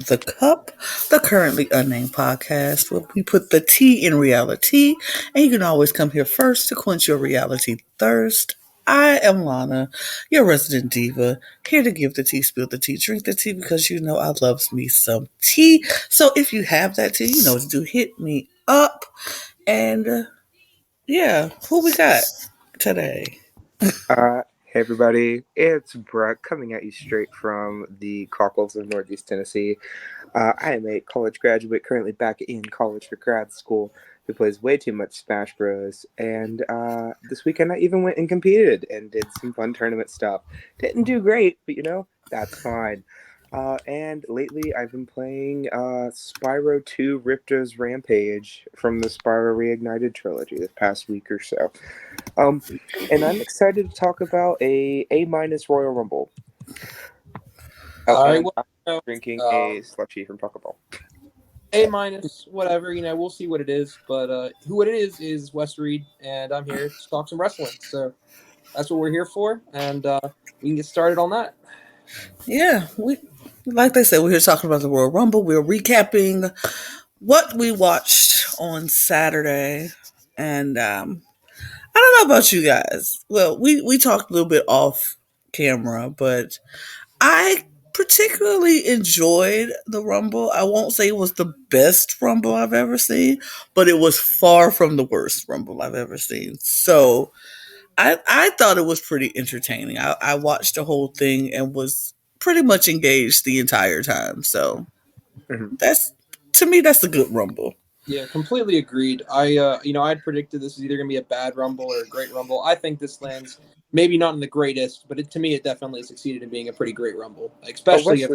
the cup, the Currently Unnamed Podcast, where we put the tea in reality, and you can always come here first to quench your reality thirst. I am Lana, your resident diva, here to give the tea, spill the tea, drink the tea, because you know I loves me some tea. So if you have that tea, you know what to do. Hit me up. And yeah, who we got today? Hey everybody, it's Brook coming at you straight from the cockles of Northeast Tennessee. I am a college graduate, currently back in college for grad school, who plays way too much Smash Bros. And this weekend I even went and competed and did some fun tournament stuff. Didn't do great, but that's fine. And lately I've been playing Spyro 2 Ripto's Rampage from the Spyro Reignited trilogy this past week or so. And I'm excited to talk about a Royal Rumble. I'm drinking a slushie from Pokeball. A-, whatever, we'll see what it is. But who it is Wes Reed, and I'm here to talk some wrestling. So that's what we're here for, and we can get started on that. Yeah, like they said, we're here talking about the Royal Rumble. We're recapping what we watched on Saturday, and I don't know about you guys. Well, we talked a little bit off camera, but I particularly enjoyed the Rumble. I won't say it was the best Rumble I've ever seen, but it was far from the worst Rumble I've ever seen. So I thought it was pretty entertaining. I watched the whole thing and was pretty much engaged the entire time. So that's, to me, that's a good Rumble. Yeah, completely agreed. I'd predicted this was either going to be a bad Rumble or a great Rumble. I think this lands maybe not in the greatest, but to me, it definitely succeeded in being a pretty great Rumble. Especially if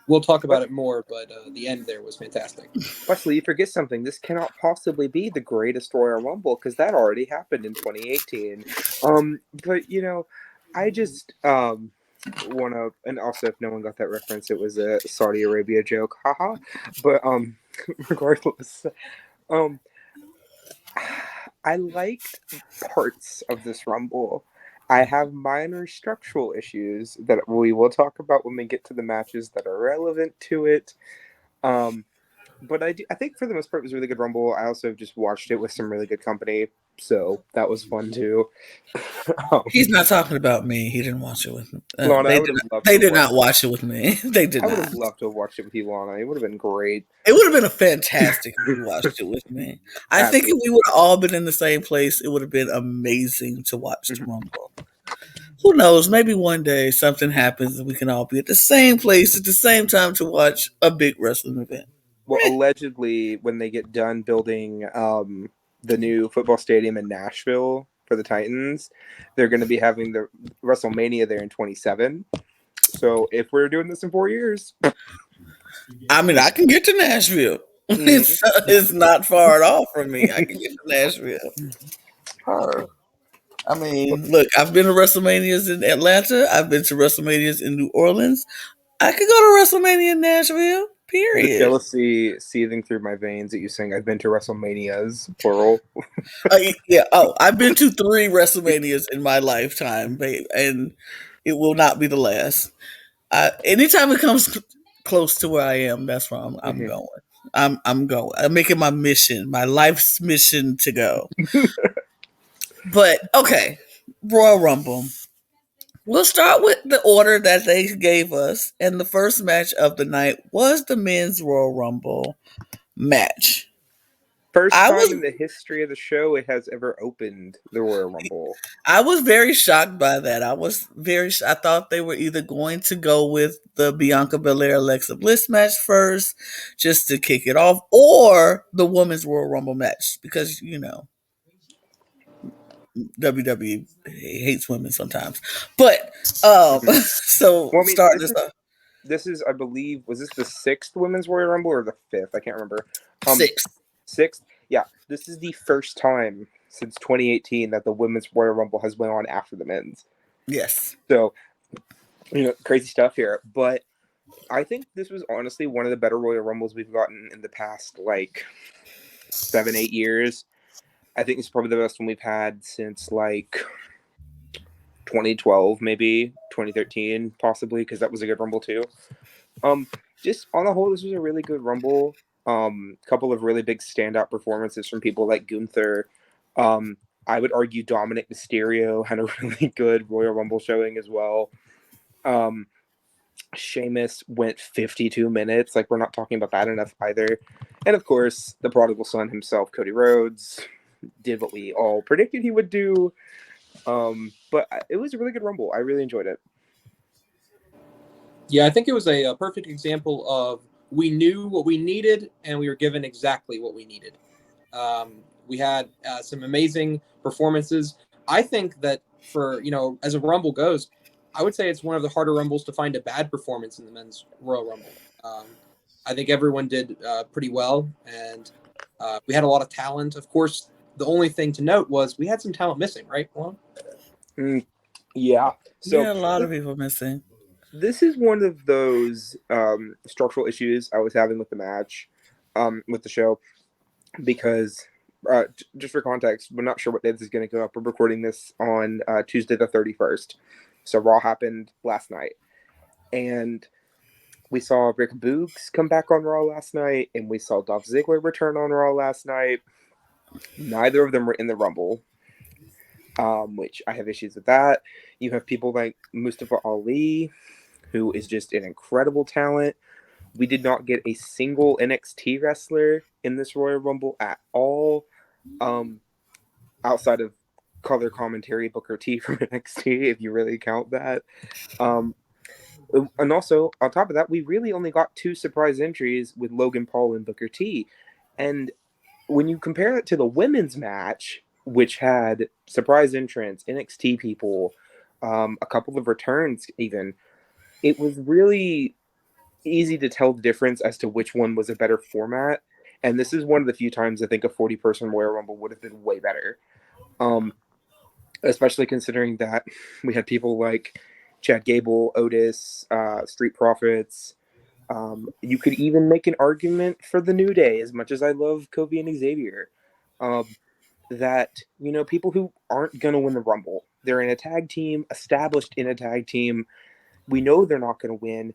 we'll talk about it more, but the end there was fantastic. Wesley, you forget something. This cannot possibly be the greatest Royal Rumble because that already happened in 2018. But I just want to, and also if no one got that reference, it was a Saudi Arabia joke, haha. But regardless, I liked parts of this Rumble. I have minor structural issues that we will talk about when we get to the matches that are relevant to it. But I think for the most part it was a really good Rumble. I also just watched it with some really good company, so that was fun too. He's not talking about me. He didn't watch it with me. Lana, they did not watch it with me. They did not. I would have loved to have watched it with you, Lana. It would have been great. It would have been a fantastic if you watched it with me. I think if we would have all been in the same place, it would have been amazing to watch the Rumble. Who knows? Maybe one day something happens and we can all be at the same place at the same time to watch a big wrestling event. Well, allegedly, when they get done building the new football stadium in Nashville for the Titans, they're going to be having the WrestleMania there in 2027. So if we're doing this in 4 years, I mean, I can get to Nashville. It's not far at all from me. I can get to Nashville. I mean, look, I've been to WrestleManias in Atlanta. I've been to WrestleManias in New Orleans. I could go to WrestleMania in Nashville, period. The jealousy seething through my veins that you saying I've been to WrestleManias, plural. Yeah. Oh, I've been to 3 WrestleManias in my lifetime, babe, and it will not be the last. Anytime it comes close to where I am, that's where I'm going. I'm going. I'm making my mission, my life's mission to go. But okay, Royal Rumble. We'll start with the order that they gave us, and the first match of the night was the men's Royal Rumble match. First time in the history of the show it has ever opened the Royal Rumble. I was very shocked by that. I thought they were either going to go with the Bianca Belair Alexa Bliss match first, just to kick it off, or the women's Royal Rumble match, because WWE hates women sometimes. But so start this up. This is, I believe, was this the 6th women's Royal Rumble or the 5th? I can't remember. 6th? Yeah. This is the first time since 2018 that the women's Royal Rumble has went on after the men's. Yes. So, crazy stuff here. But I think this was honestly one of the better Royal Rumbles we've gotten in the past, 7-8 years. I think it's probably the best one we've had since 2012, maybe 2013, possibly, because that was a good Rumble too. just on the whole, this was a really good Rumble. Couple of really big standout performances from people like Gunther. I would argue Dominic Mysterio had a really good Royal Rumble showing as well. Sheamus went 52 minutes. Like, we're not talking about that enough either. And of course, the prodigal son himself, Cody Rhodes, did what we all predicted he would do. But it was a really good Rumble. I really enjoyed it. Yeah, I think it was a perfect example of we knew what we needed and we were given exactly what we needed. We had some amazing performances. I think that for, as a Rumble goes, I would say it's one of the harder Rumbles to find a bad performance in the men's Royal Rumble. I think everyone did pretty well, and we had a lot of talent. Of course, the only thing to note was we had some talent missing, right, Lana? Yeah. So yeah, a lot of people missing. This is one of those structural issues I was having with the match, with the show, because just for context, we're not sure what day this is going to go up. We're recording this on Tuesday the 31st. So Raw happened last night. And we saw Rick Boogs come back on Raw last night, and we saw Dolph Ziggler return on Raw last night. Neither of them were in the Rumble, which I have issues with that. You have people like Mustafa Ali, who is just an incredible talent. We did not get a single NXT wrestler in this Royal Rumble at all, outside of color commentary Booker T from NXT, if you really count that. And also, on top of that, we really only got 2 surprise entries with Logan Paul and Booker T. And when you compare it to the women's match, which had surprise entrants, NXT people, a couple of returns even, it was really easy to tell the difference as to which one was a better format. And this is one of the few times I think a 40-person Royal Rumble would have been way better. Especially considering that we had people like Chad Gable, Otis, Street Profits. You could even make an argument for the New Day, as much as I love Kofi and Xavier. That, people who aren't going to win the Rumble, they're in a tag team, established in a tag team. We know they're not going to win.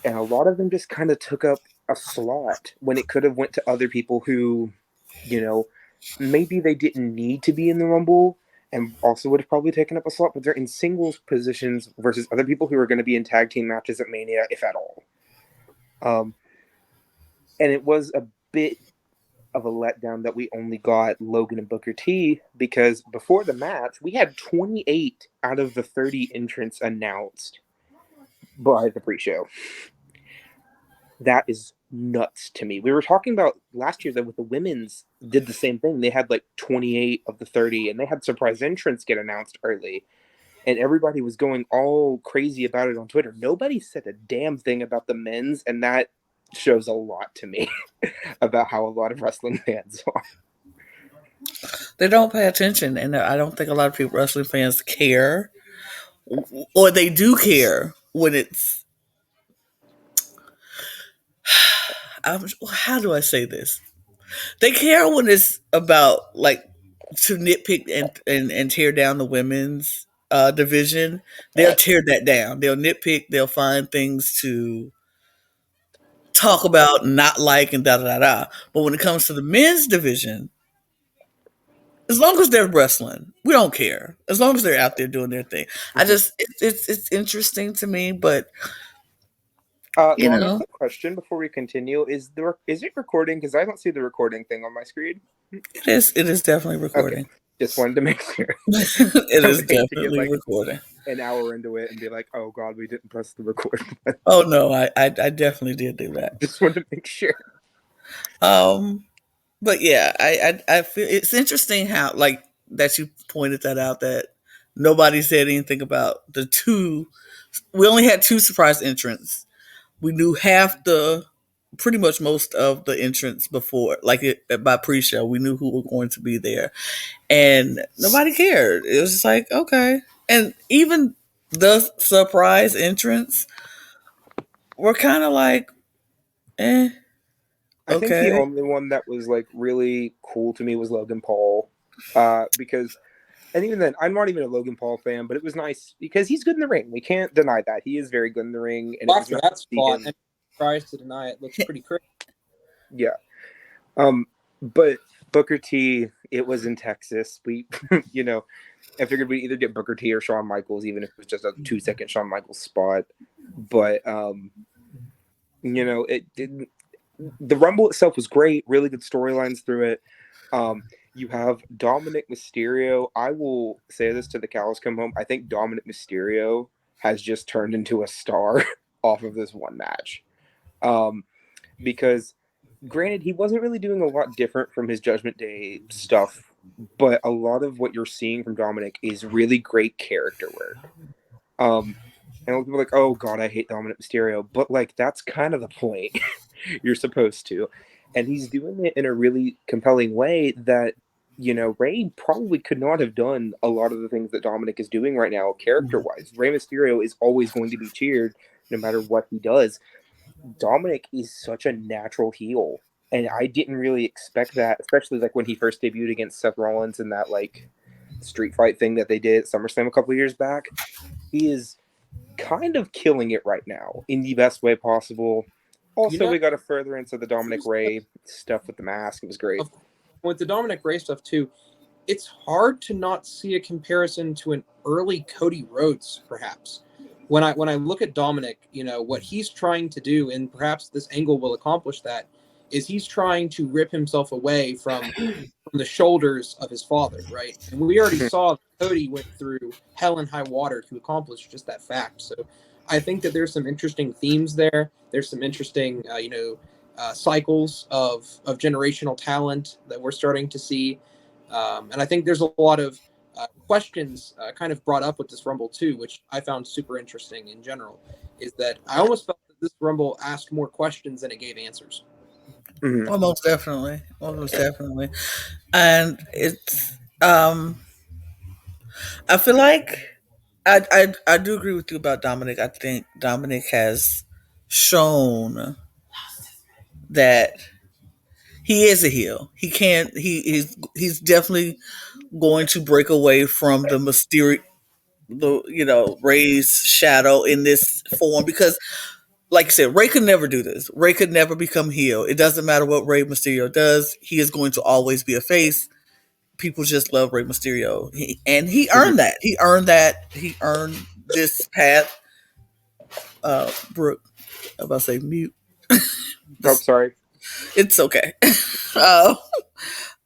And a lot of them just kind of took up a slot when it could have went to other people who, maybe they didn't need to be in the Rumble and also would have probably taken up a slot, but they're in singles positions versus other people who are going to be in tag team matches at Mania, if at all. And it was a bit of a letdown that we only got Logan and Booker T, because before the match, we had 28 out of the 30 entrants announced by the pre-show. That is nuts to me. We were talking about last year that with the women's did the same thing. They had like 28 of the 30, and they had surprise entrants get announced early, and everybody was going all crazy about it on Twitter. Nobody said a damn thing about the men's, and that shows a lot to me about how a lot of wrestling fans are. They don't pay attention, and I don't think a lot of people, wrestling fans, care, or they do care when it's. How do I say this? They care when it's about like to nitpick and tear down the women's division. They'll tear that down. They'll nitpick. They'll find things to talk about, not like, and da da da da. But when it comes to the men's division, as long as they're wrestling, we don't care. As long as they're out there doing their thing, it's interesting to me. But Lana, quick question before we continue: is it recording? Because I don't see the recording thing on my screen. It is definitely recording. Okay. Just wanted to make sure. It is definitely recording. An hour into it and be like, "Oh God, we didn't press the record button." Oh no, I definitely did do that. Just wanted to make sure. But yeah, I feel it's interesting how like that you pointed that out, that nobody said anything about the 2. We only had 2 surprise entrants. We knew pretty much most of the entrants before, like by pre-show. We knew who were going to be there, and nobody cared. It was just like, okay. And even the surprise entrants were kind of like, eh. I think the only one that was like really cool to me was Logan Paul, because, and even then, I'm not even a Logan Paul fan, but it was nice because he's good in the ring. We can't deny that he is very good in the ring. And after that spot, tries to deny it looks pretty crazy. Yeah. But Booker T, it was in Texas. We, I figured we'd either get Booker T or Shawn Michaels, even if it was just a 2-second Shawn Michaels spot. But, it didn't. The Rumble itself was great. Really good storylines through it. You have Dominic Mysterio. I will say this to the cows come home. I think Dominic Mysterio has just turned into a star off of this one match. Because granted, he wasn't really doing a lot different from his Judgment Day stuff, but a lot of what you're seeing from Dominic is really great character work. And people are like, oh god, I hate Dominic Mysterio, but that's kind of the point. You're supposed to. And he's doing it in a really compelling way that, Rey probably could not have done a lot of the things that Dominic is doing right now, character-wise. Rey Mysterio is always going to be cheered no matter what he does. Dominic is such a natural heel, and I didn't really expect that, especially when he first debuted against Seth Rollins in that street fight thing that they did at SummerSlam a couple of years back. He is kind of killing it right now in the best way possible. Also, we got to further into the Dominic Rey stuff with the mask. It was great. With the Dominic Rey stuff too, it's hard to not see a comparison to an early Cody Rhodes, perhaps. When I look at Dominic, what he's trying to do, and perhaps this angle will accomplish that, is he's trying to rip himself away from the shoulders of his father, right? And we already saw Cody went through hell and high water to accomplish just that fact. So I think that there's some interesting themes there. There's some interesting, cycles of generational talent that we're starting to see. And I think there's a lot of questions kind of brought up with this Rumble too, which I found super interesting in general, is that I almost felt that this Rumble asked more questions than it gave answers. Mm-hmm. Almost definitely. And it's, I feel like I do agree with you about Dominic. I think Dominic has shown that he is a heel. He's definitely going to break away from the mysterious, Rey's shadow in this form, because like you said, Rey could never do this. Rey could never become heel. It doesn't matter what Rey Mysterio does. He is going to always be a face. People just love Rey Mysterio. He earned that. He earned this path. Brook, I'm about to say mute. I'm sorry. It's okay.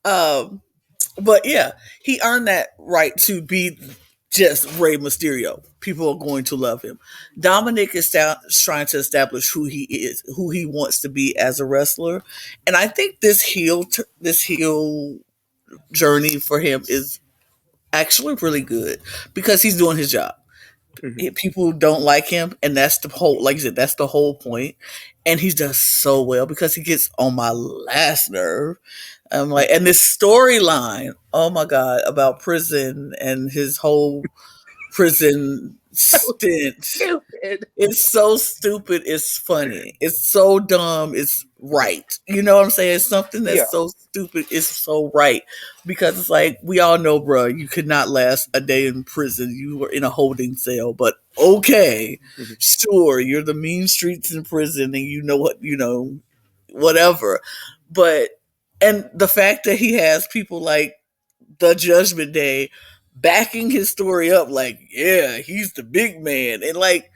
But yeah, he earned that right to be just Rey Mysterio. People are going to love him. Dominic is trying to establish who he is, who he wants to be as a wrestler, and I think this heel journey for him is actually really good because he's doing his job. Mm-hmm. People don't like him, and that's the whole, like you said, that's the whole point. And he does so well because he gets on my last nerve. I'm like, and this storyline, oh my god, about prison and his whole prison stint. Stupid. It's so stupid. It's funny. It's so dumb. It's right. You know what I'm saying? It's something that's so stupid. It's so right. Because it's like, we all know, bro, you could not last a day in prison. You were in a holding cell, but okay, sure, you're the mean streets in prison and whatever. But, and the fact that he has people like the Judgment Day backing his story up, like, yeah, he's the big man. And like,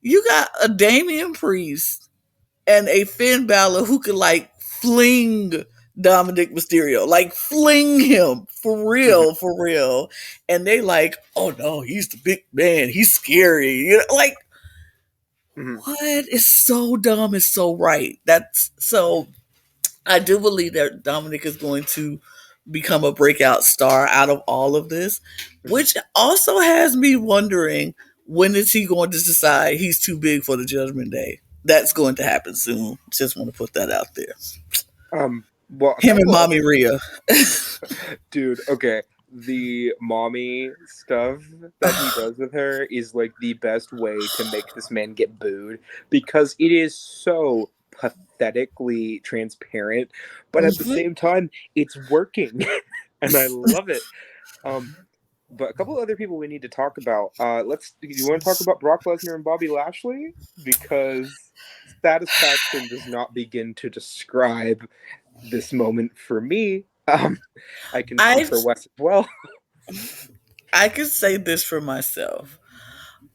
you got a Damian Priest and a Finn Balor who could like fling Dominic Mysterio, like fling him for real. And they like, oh no, he's the big man. He's scary. Like, what? It's so dumb. It's so right. That's so, I do believe that Dominic is going to become a breakout star out of all of this, which also has me wondering, when is he going to decide he's too big for the Judgment Day? That's going to happen soon. Just want to put that out there. Well, him and Mommy Rhea. Dude, okay. The mommy stuff that he does with her is like the best way to make this man get booed, because it is so pathetically transparent, but at the same time it's working. And I love it. But a couple of other people we need to talk about. Do you want to talk about Brock Lesnar and Bobby Lashley? Because satisfaction does not begin to describe this moment for me. I can speak I for Wes as well. I can say this for myself.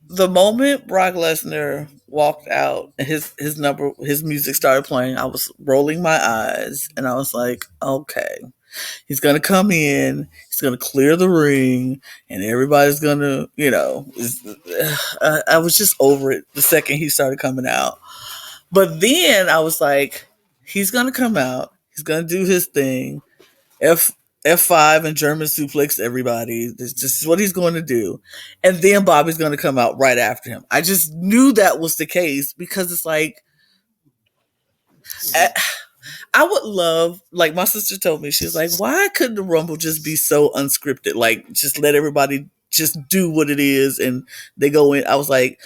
The moment Brock Lesnar walked out and his music started playing, I was rolling my eyes and I was like, okay, he's gonna come in, he's gonna clear the ring, and everybody's gonna, I was just over it the second he started coming out. But then I was like, he's gonna come out, he's gonna do his thing, F F5 and German suplex everybody. This just is what he's going to do. And then Bobby's going to come out right after him. I just knew that was the case because it's like, I would love, like my sister told me, she's like, why couldn't the Rumble just be so unscripted? Like, just let everybody just do what it is and they go in. I was like,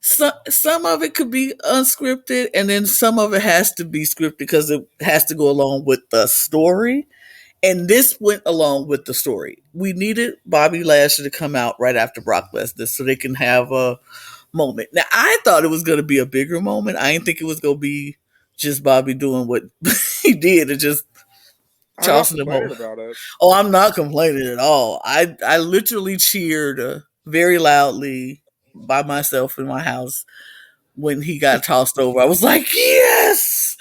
some of it could be unscripted and then some of it has to be scripted because it has to go along with the story. And this went along with the story. We needed Bobby Lashley to come out right after Brock Lesnar so they can have a moment. Now, I thought it was going to be a bigger moment. I didn't think it was going to be just Bobby doing what he did and just I'm not tossing them over. complaining about it. Oh, I'm not complaining at all. I literally cheered very loudly by myself in my house when he got tossed over. I was like, yes!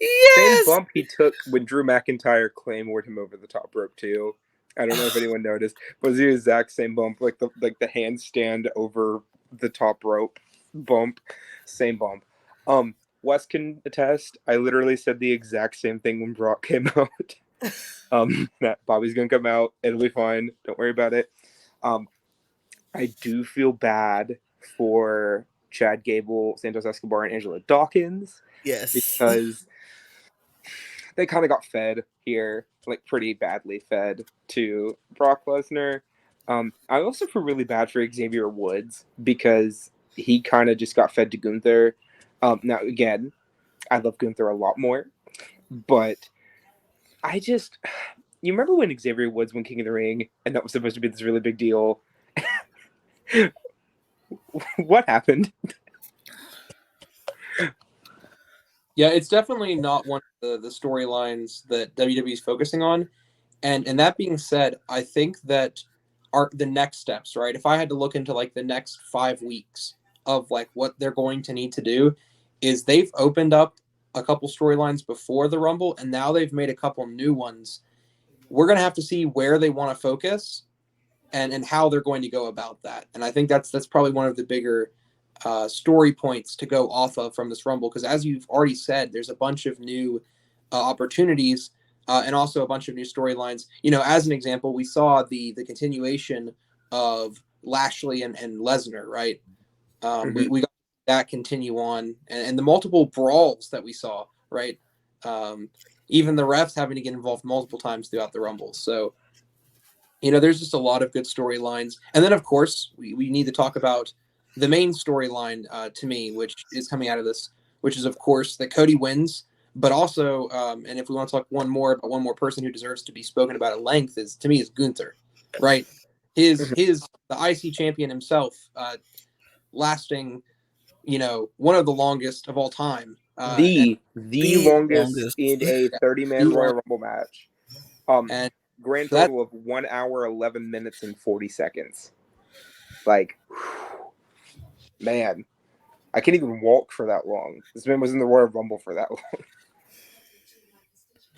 Same Yes! bump he took when Drew McIntyre claymored him over the top rope too. I don't know if anyone noticed, but it was the exact same bump, like the handstand over the top rope bump, same bump. Wes can attest. I literally said the exact same thing when Brock came out. That Bobby's gonna come out. It'll be fine. Don't worry about it. I do feel bad for Chad Gable, Santos Escobar, and Angela Dawkins. Yes. Because they kind of got fed here, like pretty badly fed to Brock Lesnar. I also feel really bad for Xavier Woods because he kind of just got fed to Gunther. Now, again, I love Gunther a lot more, but you remember when Xavier Woods won King of the Ring and that was supposed to be this really big deal? What happened? Yeah, it's definitely not one of the storylines that WWE is focusing on. And that being said, I think that are the next steps, right? If I had to look into like the next 5 weeks of like what they're going to need to do, is they've opened up a couple storylines before the Rumble, and now they've made a couple new ones. We're gonna have to see where they want to focus and how they're going to go about that. And I think that's probably one of the bigger story points to go off of from this Rumble, because as you've already said, there's a bunch of new opportunities and also a bunch of new storylines. You know, as an example, we saw the continuation of Lashley and Lesnar, right? We got that continue on, and the multiple brawls that we saw, right? Even the refs having to get involved multiple times throughout the Rumble. So, you know, there's just a lot of good storylines. And then, of course, we need to talk about the main storyline to me, which is coming out of this, which is, of course, that Cody wins. But also, and if we want to talk one more person who deserves to be spoken about at length, is Gunther, right? The IC champion himself, lasting, you know, one of the longest of all time. The longest in a 30-man Royal Rumble match. And grand total of 1 hour, 11 minutes, and 40 seconds. Like, man, I can't even walk for that long. This man was in the Royal Rumble for that long.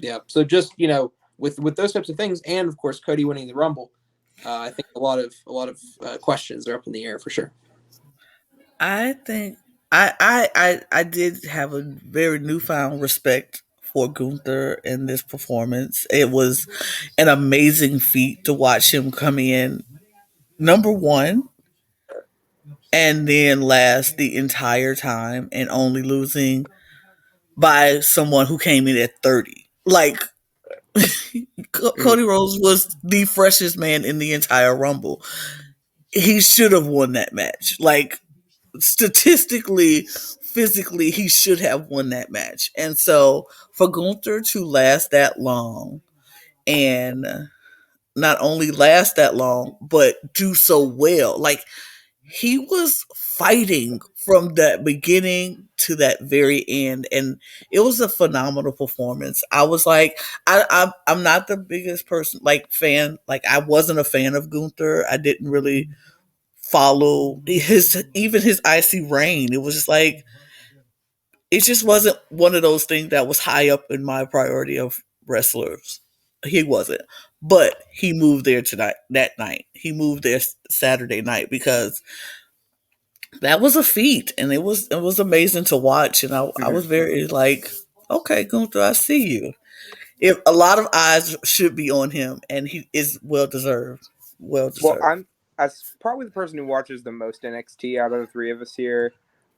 Yeah, so just, you know, with those types of things, and of course Cody winning the Rumble, I think a lot of questions are up in the air for sure. I think I did have a very newfound respect for Gunther in this performance. It was an amazing feat to watch him come in number one and then last the entire time and only losing by someone who came in at 30. Like Cody Rhodes was the freshest man in the entire Rumble. He should have won that match. Like statistically, physically, he should have won that match. And so for Gunther to last that long and not only last that long, but do so well. Like he was fighting from that beginning to that very end, and it was a phenomenal performance. I was like, I'm not the biggest person like fan, like I wasn't a fan of Gunther. I didn't really follow his icy reign. It was just like it just wasn't one of those things that was high up in my priority of wrestlers. He wasn't, but he moved there tonight. That night, he moved there Saturday night because that was a feat, and it was amazing to watch. And I Mm-hmm. was very like, okay, Gunther, I see you. If a lot of eyes should be on him, and he is well deserved. Well Well, deserved. I'm as probably the person who watches the most NXT out of the three of us here.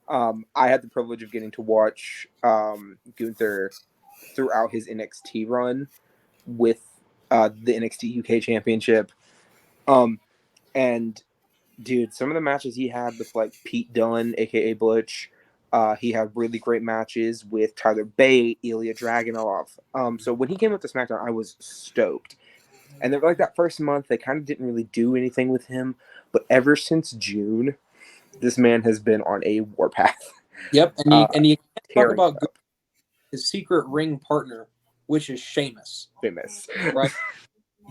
I had the privilege of getting to watch Gunther throughout his NXT run with the NXT UK Championship. And dude, some of the matches he had with like Pete Dunne, aka Butch, he had really great matches with Tyler Bate, Ilya Dragunov. So when he came up to SmackDown, I was stoked. And then like that first month, they kind of didn't really do anything with him. But ever since June, this man has been on a warpath. Yep, and you can't talk Tearing it about up. his secret ring partner, which is Sheamus. Famous. Right?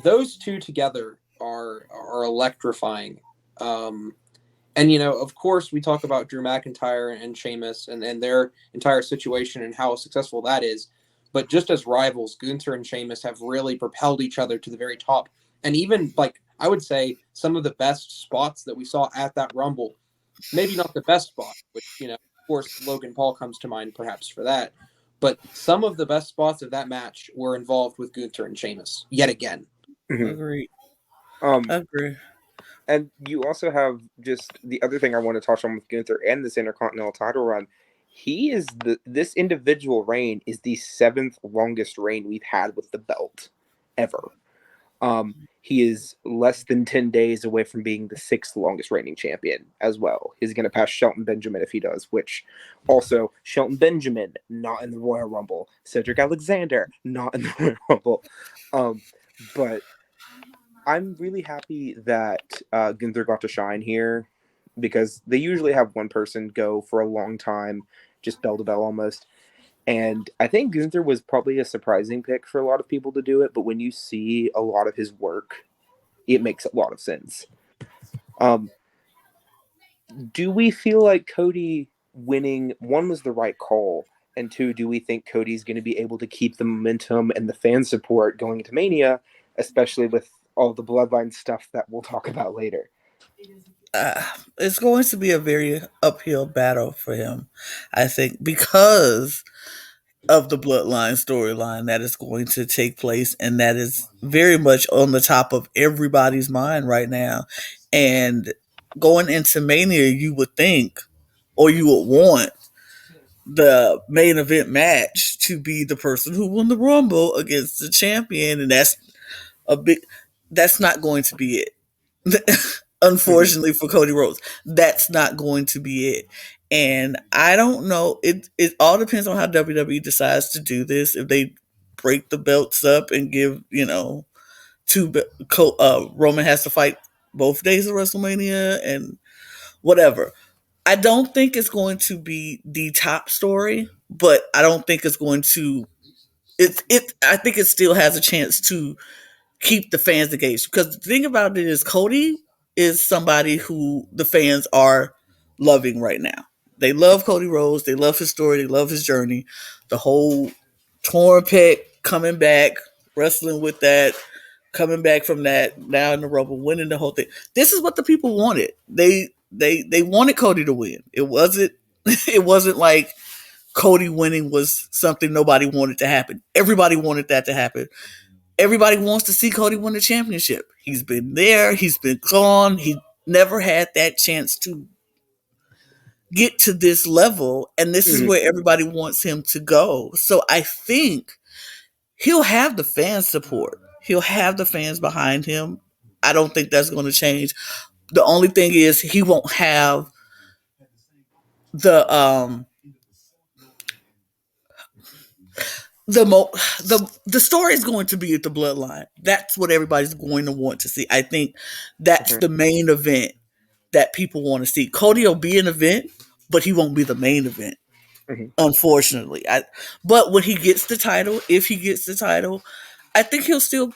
Those two together are electrifying. And of course, we talk about Drew McIntyre and Sheamus and their entire situation and how successful that is. But just as rivals, Gunther and Sheamus have really propelled each other to the very top. And even, like, I would say some of the best spots that we saw at that Rumble, maybe not the best spot, which, of course, Logan Paul comes to mind perhaps for that. But some of the best spots of that match were involved with Gunther and Sheamus, yet again. Mm-hmm. Agreed. Um, Agree. and you also have just the other thing I want to touch on with Gunther and this Intercontinental title run. He is this individual reign is the 7th longest reign we've had with the belt ever. He is less than 10 days away from being the 6th longest reigning champion as well. He's going to pass Shelton Benjamin if he does, which also Shelton Benjamin, not in the Royal Rumble. Cedric Alexander, not in the Royal Rumble. But I'm really happy that Gunther got to shine here because they usually have one person go for a long time, just bell to bell almost. And I think Gunther was probably a surprising pick for a lot of people to do it, but when you see a lot of his work, it makes a lot of sense. Do we feel like Cody winning, one, was the right call, and two, do we think Cody's going to be able to keep the momentum and the fan support going into Mania, especially with all the Bloodline stuff that we'll talk about later? It's going to be a very uphill battle for him, I think, because of the bloodline storyline that is going to take place, and that is very much on the top of everybody's mind right now. And going into Mania, you would think, or you would want, the main event match to be the person who won the Rumble against the champion, and a big. That's not going to be it. Mm-hmm. Unfortunately for Cody Rhodes, that's not going to be it. And I don't know. It all depends on how WWE decides to do this. If they break the belts up and give Roman has to fight both days of WrestleMania and whatever. I don't think it's going to be the top story, but I don't think it's going to. It. I think it still has a chance to keep the fans engaged. Because the thing about it is, Cody is somebody who the fans are loving right now. They love Cody Rhodes. They love his story. They love his journey. The whole torn pec coming back, wrestling with that, coming back from that, now in the Rumble, winning the whole thing. This is what the people wanted. They wanted Cody to win. It wasn't it wasn't like Cody winning was something nobody wanted to happen. Everybody wanted that to happen. Everybody wants to see Cody win the championship. He's been there, he's been gone, he never had that chance to get to this level, and this is Mm-hmm. where everybody wants him to go. So I think he'll have the fan support. He'll have the fans behind him. I don't think that's going to change. The only thing is he won't have the the story is going to be at the bloodline. That's what everybody's going to want to see. I think that's Mm-hmm. the main event that people want to see. Cody will be an event, but he won't be the main event, Mhm. unfortunately. But when he gets the title, if he gets the title, I think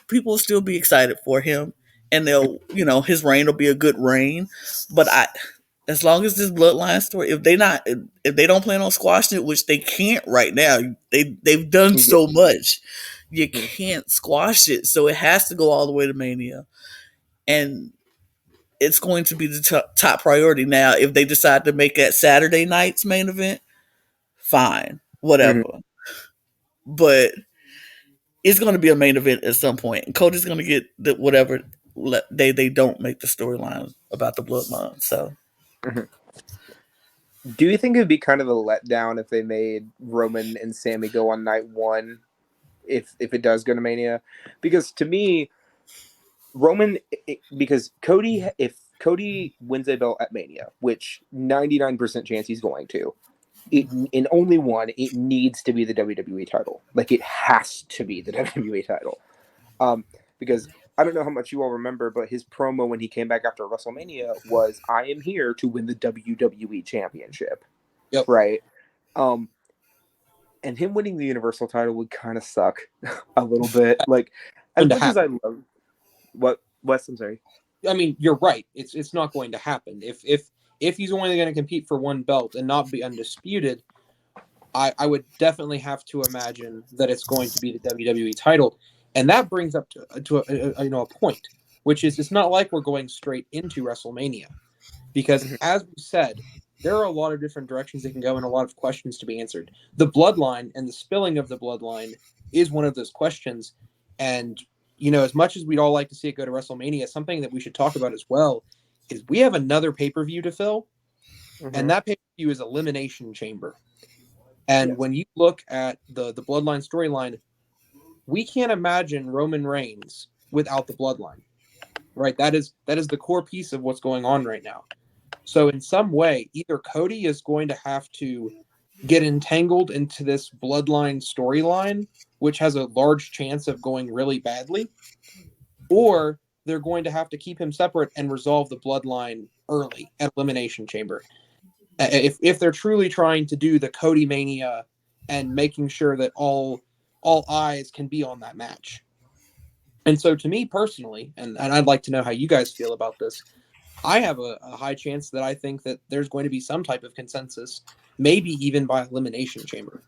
people will still be excited for him, and his reign will be a good reign. But as long as this bloodline story, if they don't plan on squashing it, which they can't right now, they've done Yeah. so much, you Mhm. can't squash it, so it has to go all the way to Mania, and it's going to be the top priority. Now, if they decide to make that Saturday night's main event, fine, Mhm. whatever. But it's going to be a main event at some point, and Cody's going to get whatever they don't make the storyline about the bloodline. So, Mhm. Do you think it would be kind of a letdown if they made Roman and Sammy go on night one, if it does go to Mania? Because to me, Roman, because Cody, if Cody wins a belt at Mania, which 99% chance he's going to, in only one, it needs to be the WWE title. Like, it has to be the WWE title. Because I don't know how much you all remember, but his promo when he came back after WrestleMania was, "I am here to win the WWE Championship." Yep. Right? Um, and him winning the Universal title would kind of suck a little bit. Like, as much as I love what Wes, I'm sorry. I mean, you're right. It's not going to happen. If he's only going to compete for one belt and not be undisputed, I would definitely have to imagine that it's going to be the WWE title, and that brings up to a point, which is it's not like we're going straight into WrestleMania, because Mhm. as we said, there are a lot of different directions they can go and a lot of questions to be answered. The bloodline and the spilling of the bloodline is one of those questions, and as much as we'd all like to see it go to WrestleMania, something that we should talk about as well is we have another pay-per-view to fill, and Mhm. that pay-per-view is Elimination Chamber. And Yes. when you look at the bloodline storyline, we can't imagine Roman Reigns without the bloodline. Right? That is the core piece of what's going on right now. So in some way, either Cody is going to have to get entangled into this bloodline storyline, which has a large chance of going really badly, or they're going to have to keep him separate and resolve the bloodline early at Elimination Chamber. If they're truly trying to do the Cody Mania and making sure that all eyes can be on that match. And so to me personally, and I'd like to know how you guys feel about this, I have a high chance that I think that there's going to be some type of consensus, maybe even by Elimination Chamber.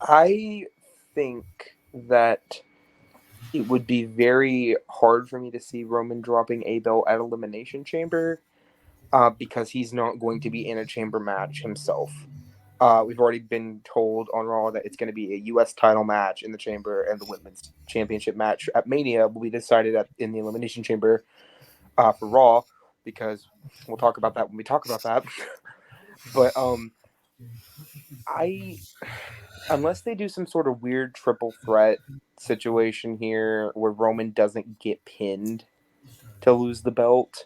I think that it would be very hard for me to see Roman dropping a belt at Elimination Chamber, because he's not going to be in a chamber match himself. We've already been told on Raw that it's going to be a U.S. title match in the chamber, and the women's championship match at Mania will be decided in the Elimination Chamber for Raw, because we'll talk about that when we talk about that. But I unless they do some sort of weird triple threat situation here where Roman doesn't get pinned to lose the belt,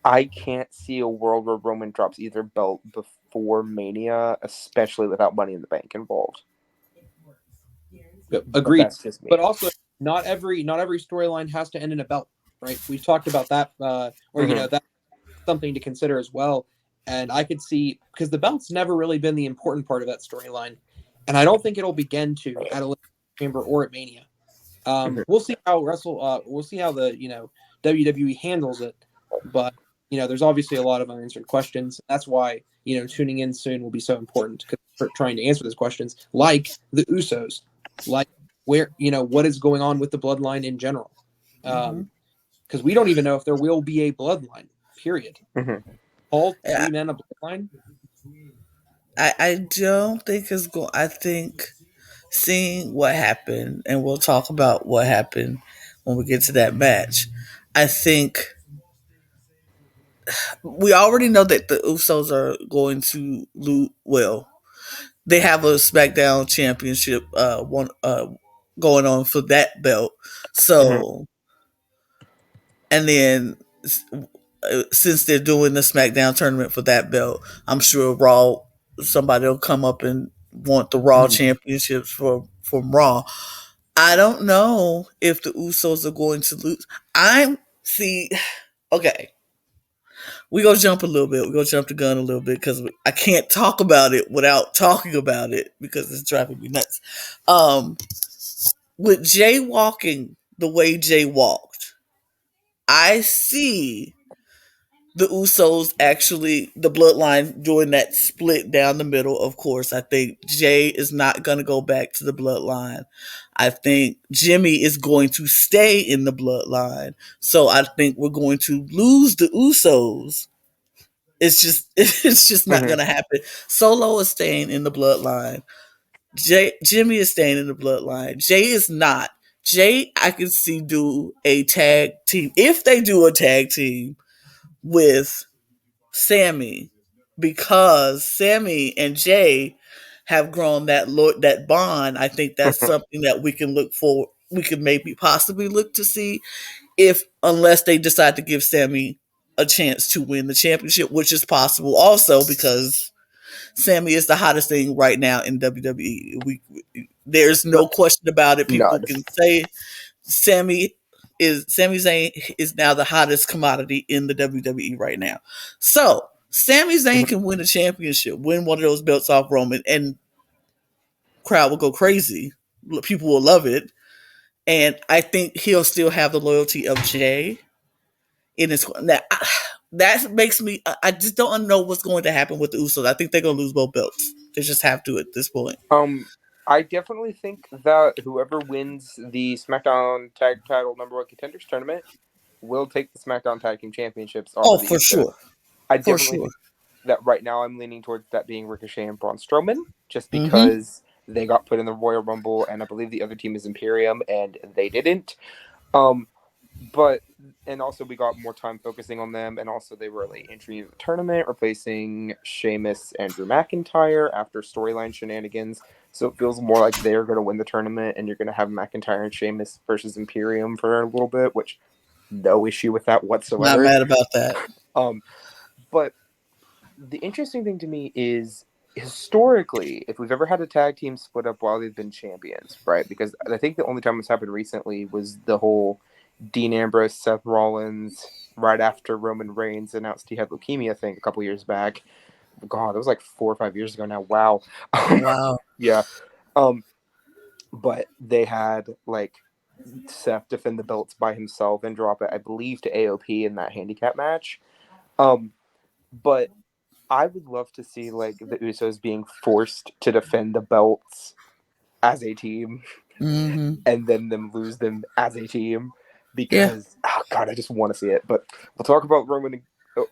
I can't see a world where Roman drops either belt before Mania, especially without Money in the Bank involved. But Agreed. that's just me. But also, not every storyline has to end in a belt, right? We've talked about that, Mm-hmm. that's something to consider as well. And I could see, because the belt's never really been the important part of that storyline, and I don't think it'll begin to at Elimination Chamber or at Mania. Mm-hmm. We'll see how we'll see how the WWE handles it, but there's obviously a lot of unanswered questions. That's why tuning in soon will be so important for trying to answer those questions, like the Usos, like where what is going on with the bloodline in general, mm-hmm. Because we don't even know if there will be a bloodline. Period. Mm-hmm. All Yeah, three men a bloodline. I don't think it's going. I think seeing what happened, and we'll talk about what happened when we get to that match. I think we already know that the Usos are going to lose. Well, they have a SmackDown Championship one going on for that belt. Mm-hmm. So, and then since they're doing the SmackDown tournament for that belt, I'm sure Raw somebody will come up and want the Raw Mm-hmm. championships from Raw. I don't know if the Usos are going to lose. I'm see. Okay, we go jump a little bit. We go jump the gun a little bit because I can't talk about it without talking about it because it's driving me nuts. Um, with Jay walking the way Jay walked, I see the Usos actually, the bloodline doing that split down the middle. Of course, I think Jay is not going to go back to the bloodline. I think Jimmy is going to stay in the bloodline. So I think we're going to lose the Usos. It's just not going to happen. Solo is staying in the bloodline. Jimmy is staying in the bloodline. Jay is not. Jay, I can see do a tag team. If they do a tag team with Sammy, because Sammy and Jay have grown that bond. I think that's something that we can look for. We can maybe possibly look to see if, unless they decide to give Sammy a chance to win the championship, which is possible also because Sammy is the hottest thing right now in WWE. There's no question about it. People None. can say Sami Zayn is now the hottest commodity in the WWE right now. So Sami Zayn can win a championship, win one of those belts off Roman, and crowd will go crazy. People will love it, and I think he'll still have the loyalty of Jay in his. That makes me. I just don't know what's going to happen with the Usos. I think they're going to lose both belts. They just have to at this point. I definitely think that whoever wins the SmackDown Tag Title Number One Contenders Tournament will take the SmackDown Tag Team Championships off of the for Usos. sure. I definitely think that right now I'm leaning towards that being Ricochet and Braun Strowman, just because they got put in the Royal Rumble, and I believe the other team is Imperium, and they didn't. But and also we got more time focusing on them, and also they were a late entry into the tournament, replacing Sheamus and Drew McIntyre after storyline shenanigans. So it feels more like they're going to win the tournament, and you're going to have McIntyre and Sheamus versus Imperium for a little bit, which no issue with that whatsoever. Not mad about that. But the interesting thing to me is, historically, if we've ever had a tag team split up while they've been champions, right? Because I think the only time it's happened recently was the whole Dean Ambrose, Seth Rollins, right after Roman Reigns announced he had leukemia thing a couple years back. God, that was like 4 or 5 years ago now. Wow. Wow. Yeah. But they had like Seth defend the belts by himself and drop it, I believe, to AOP in that handicap match. But I would love to see like the Usos being forced to defend the belts as a team, and then them lose them as a team. Because oh god, I just want to see it. But we'll talk about Roman and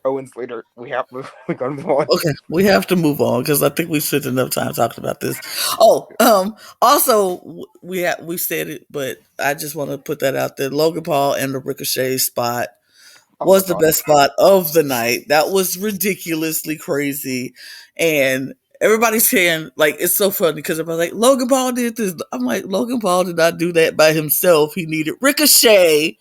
Owens later. We got to move on. Okay, we have to move on because I think we've spent enough time talking about this. Also, we said it, but I just want to put that out there. Logan Paul and the Ricochet spot was the best spot of the night. That was ridiculously crazy, and everybody's saying like it's so funny because everybody's like Logan Paul did this. I'm like, Logan Paul did not do that by himself. He needed Ricochet.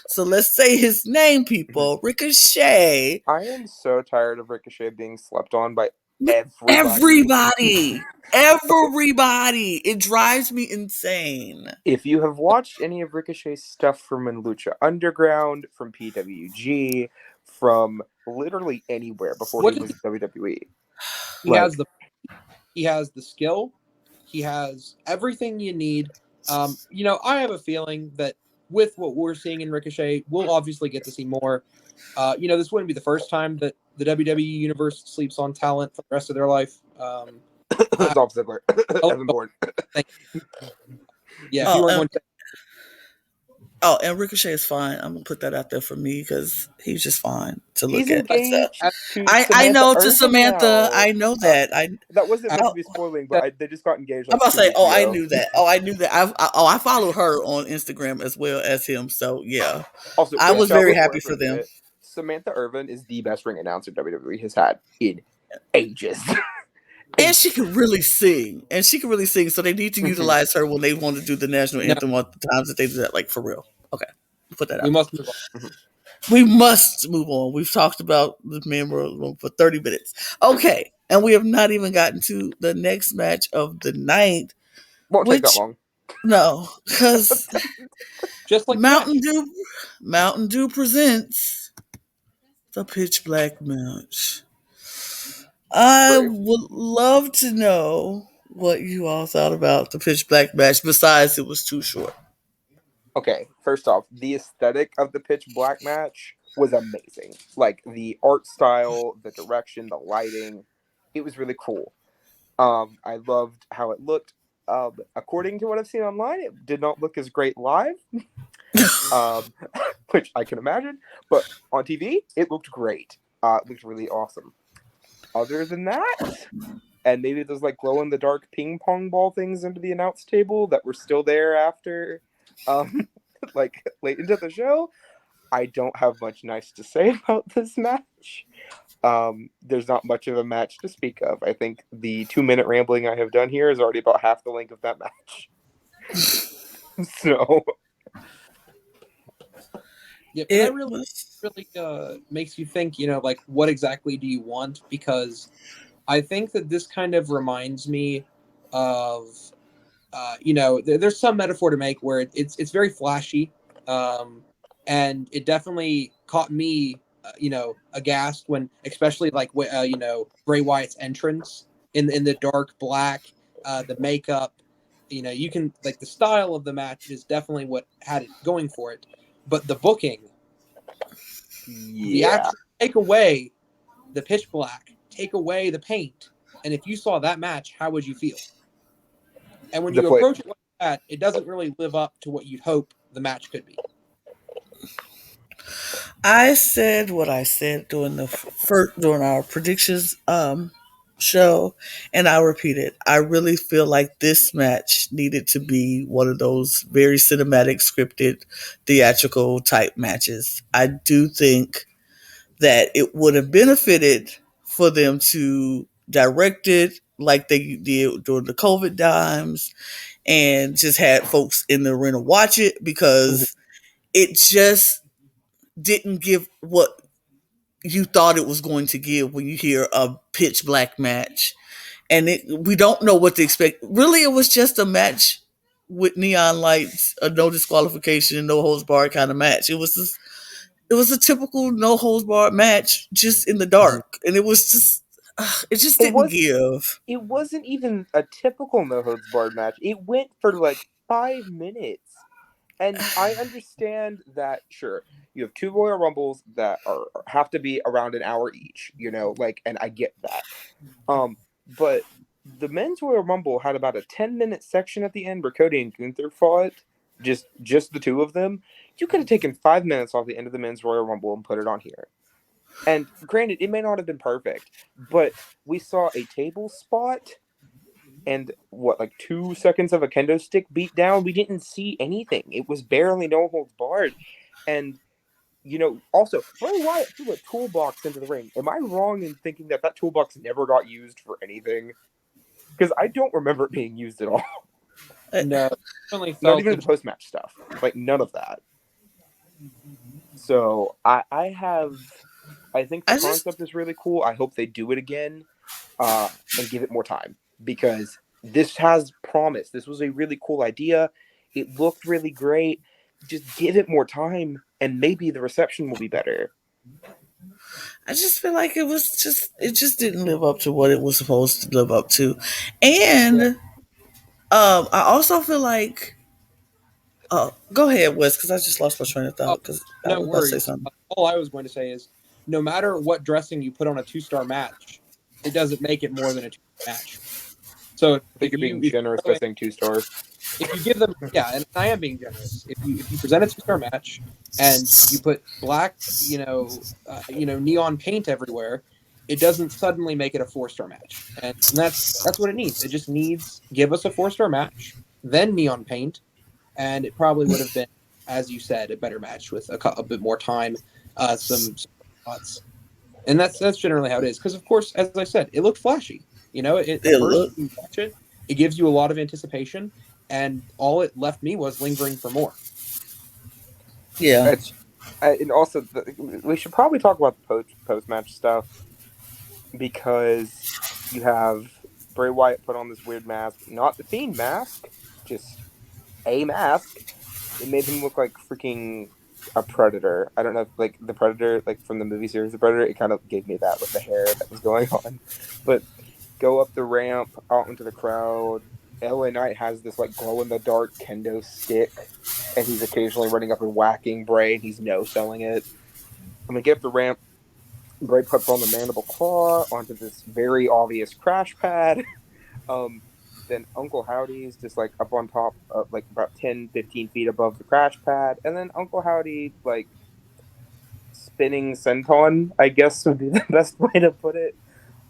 So let's say his name, people. Ricochet. I am so tired of Ricochet being slept on by everybody. Everybody. It drives me insane. If you have watched any of Ricochet's stuff from Lucha Underground, from PWG, from literally anywhere before he was WWE, he has the skill, he has everything you need. I have a feeling that with what we're seeing in Ricochet, we'll obviously get to see more. This wouldn't be the first time that the WWE universe sleeps on talent for the rest of their life. Dolph Ziggler, Evan Bourne. Yeah, if you weren't going to. Oh, and Ricochet is fine. I'm gonna put that out there for me because he's just fine to look at. I know to Samantha. Now. I know that. That wasn't meant to be spoiling, but they just got engaged. I'm about to say, I knew that. I knew that. I follow her on Instagram as well as him. So yeah. Also, I was very happy for them. Samantha Irvin is the best ring announcer WWE has had in ages. And she can really sing. So they need to utilize her when they want to do the national anthem at the times that they do that, like for real. Okay. Put that out. We must move on. We must move on. We've talked about the member for 30 minutes. Okay. And we have not even gotten to the next match of the night. Won't take that long. No, because just like Mountain Dew presents The pitch black match. I Bray. would love to know what you all thought about the pitch black match, besides it was too short. Okay, first off, the aesthetic of the Pitch Black match was amazing. Like the art style, the direction, the lighting, it was really cool. I loved how it looked. According to what I've seen online, it did not look as great live, um, which I can imagine. But on TV, it looked great. It looked really awesome. Other than that, and maybe those like glow in the dark ping pong ball things under the announce table that were still there after, um, like late into the show. I don't have much nice to say about this match. There's not much of a match to speak of. I think the 2-minute rambling I have done here is already about half the length of that match. So, Yep, and that It really was. makes you think. Like what exactly do you want? Because I think that this kind of reminds me of there's some metaphor to make where it's very flashy, and it definitely caught me aghast when, especially like Bray Wyatt's entrance in the dark black, the makeup. You can like the style of the match is definitely what had it going for it, but the booking, the yeah. actual take away the pitch black, take away the paint, and if you saw that match, how would you feel? And when The you play. approach it like that, it doesn't really live up to what you'd hope the match could be. I said what I said during the first during our predictions show, and I'll repeat it. I really feel like this match needed to be one of those very cinematic, scripted, theatrical type matches. I do think that it would have benefited for them to direct it like they did during the COVID times and just had folks in the arena watch it, Mhm. because it just didn't give what you thought it was going to give when you hear a pitch black match. And we don't know what to expect. Really, it was just a match with neon lights, a no disqualification, no holds barred kind of match. It was a typical no holds barred match, just in the Mhm. dark, and it just It didn't was. give. It wasn't even a typical no holds barred match. It went for like 5 minutes. And I understand that, sure, you have two Royal Rumbles that have to be around an hour each, like, and I get that. But the men's Royal Rumble had about a 10-minute section at the end where Cody and Gunther fought, just the two of them. You could have taken 5 minutes off the end of the men's Royal Rumble and put it on here. And granted, it may not have been perfect, but we saw a table spot and what, like 2 seconds of a kendo stick beat down. We didn't see anything. It was barely no holds barred. And also Bray Wyatt threw a toolbox into the ring. Am I wrong in thinking that toolbox never got used for anything? Because I don't remember it being used at all. Uh, No, definitely Not felt even that. in the post match stuff. Like none of that. So I think the I just concept is really cool. I hope they do it again, and give it more time, because this has promise. This was a really cool idea. It looked really great. Just give it more time, and maybe the reception will be better. I just feel like it just didn't live up to what it was supposed to live up to. And Yeah. I also feel like go ahead, Wes, because I just lost my train of Oh, thought because I no was about to say worries. something. All I was going to say is, no matter what dressing you put on a 2-star match, it doesn't make it more than a 2-star match. So I think you're being if generous you by saying 2 stars. if you give them, yeah, and I am being generous. If you present a 2-star match and you put black, neon paint everywhere, it doesn't suddenly make it a 4-star match, and that's what it needs. It just needs give us a 4-star match, then neon paint, and it probably would have been, as you said, a better match with a bit more time, some spots, and that's generally how it is. Because of course, as I said, it looked flashy. At It first looked, you watch it, it gives you a lot of anticipation, and all it left me was lingering for more. yeah, It's and also we should probably talk about the post match stuff, because you have Bray Wyatt put on this weird mask, not the Fiend mask, just a mask. It made him look like freaking a Predator. I don't know if like the Predator, like from the movie series The Predator, it kind of gave me that with the hair that was going on. But go up the ramp out into the crowd. LA Knight has this like glow in the dark kendo stick, and he's occasionally running up and whacking Bray, and he's no selling it. I'm gonna get up the ramp. Bray puts on the mandible claw onto this very obvious crash pad. Um, then Uncle Howdy's just like up on top, like about 10, 15 feet above the crash pad. And then Uncle Howdy, like spinning senton, I guess would be the best way to put it.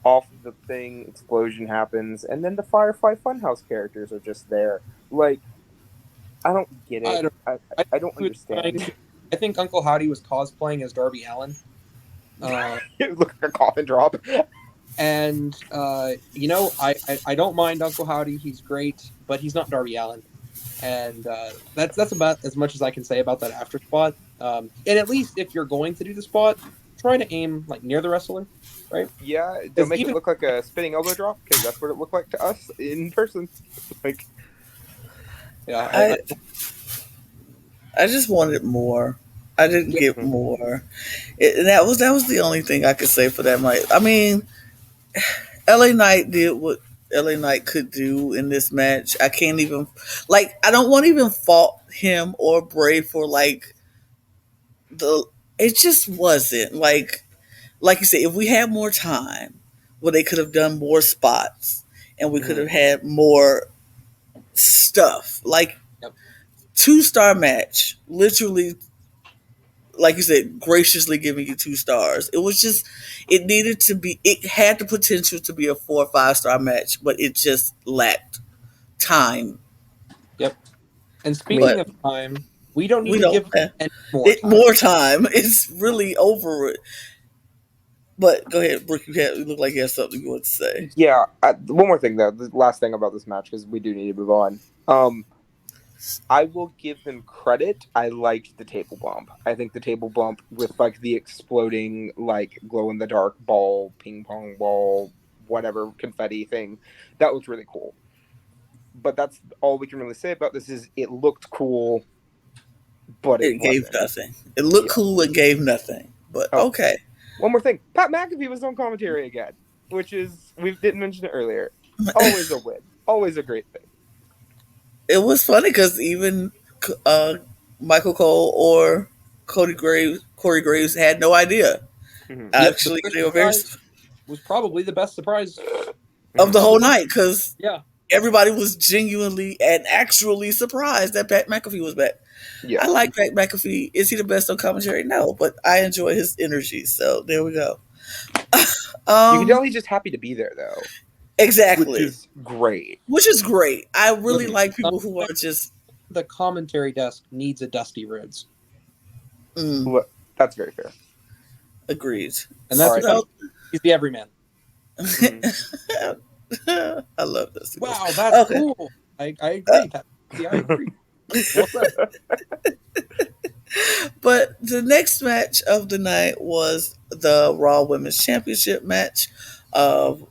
Off the thing, explosion happens. And then the Firefly Funhouse characters are just there. Like, I don't get it. I don't understand. I think Uncle Howdy was cosplaying as Darby Allin. It looked like a coffin drop. And you know, I don't mind Uncle Howdy. He's great, but he's not Darby Allin. And that's about as much as I can say about that after spot. And at least if you're going to do the spot, try to aim like near the wrestler, right? Yeah, don't make it look like a spinning elbow drop, because that's what it looked like to us in person. Like, yeah, I just wanted more. I didn't get more. That was the only thing I could say for that night. I mean, LA Knight did what LA Knight could do in this match. I can't even I don't want to even fault him or Bray for it just wasn't like you said, if we had more time, well, they could have done more spots and we could have had more stuff. Like, 2-star match, literally, like you said, graciously giving you 2 stars. It was just, it had the potential to be a 4 or 5-star match, but it just lacked time. Yep. And speaking of time, we don't need to give any more time. It's really over it. But go ahead, Brook. You look like you have something you want to say. Yeah. One more thing, though. The last thing about this match, because we do need to move on. I will give them credit. I liked the table bump. I think the table bump with like the exploding, like glow in the dark ball, ping pong ball, whatever confetti thing, that was really cool. But that's all we can really say about this. Is it looked cool, but it gave nothing. It looked cool. It gave nothing. But okay. One more thing. Pat McAfee was on commentary again, which is, we didn't mention it earlier. Always a win. Always a great thing. It was funny because even Michael Cole or Corey Graves had no idea. Mm-hmm. Actually, they were was probably the best surprise of the whole night, because everybody was genuinely and actually surprised that Pat McAfee was back. Yeah. I like Pat McAfee. Is he the best on commentary? No, but I enjoy his energy. So there we go. You can tell he's just happy to be there, though. Exactly. Which is great. I really like people who are just... The commentary desk needs a Dusty Rhodes. Well, that's very fair. Agreed. And that's he's the everyman. I love this. Wow, that's cool. I agree. I agree. But the next match of the night was the Raw Women's Championship match of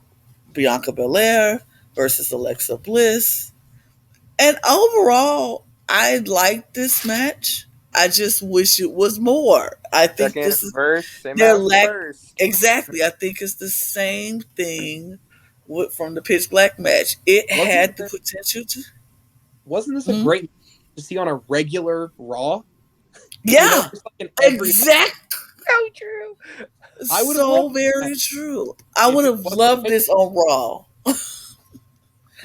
Bianca Belair versus Alexa Bliss. And overall, I liked this match. I just wish it was more. I think this is their lack. Exactly. I think it's the same thing from the Pitch Black match. It had the potential to. Wasn't this a great to see on a regular Raw? Yeah, exactly. So true. Very true. I would have loved this on Raw.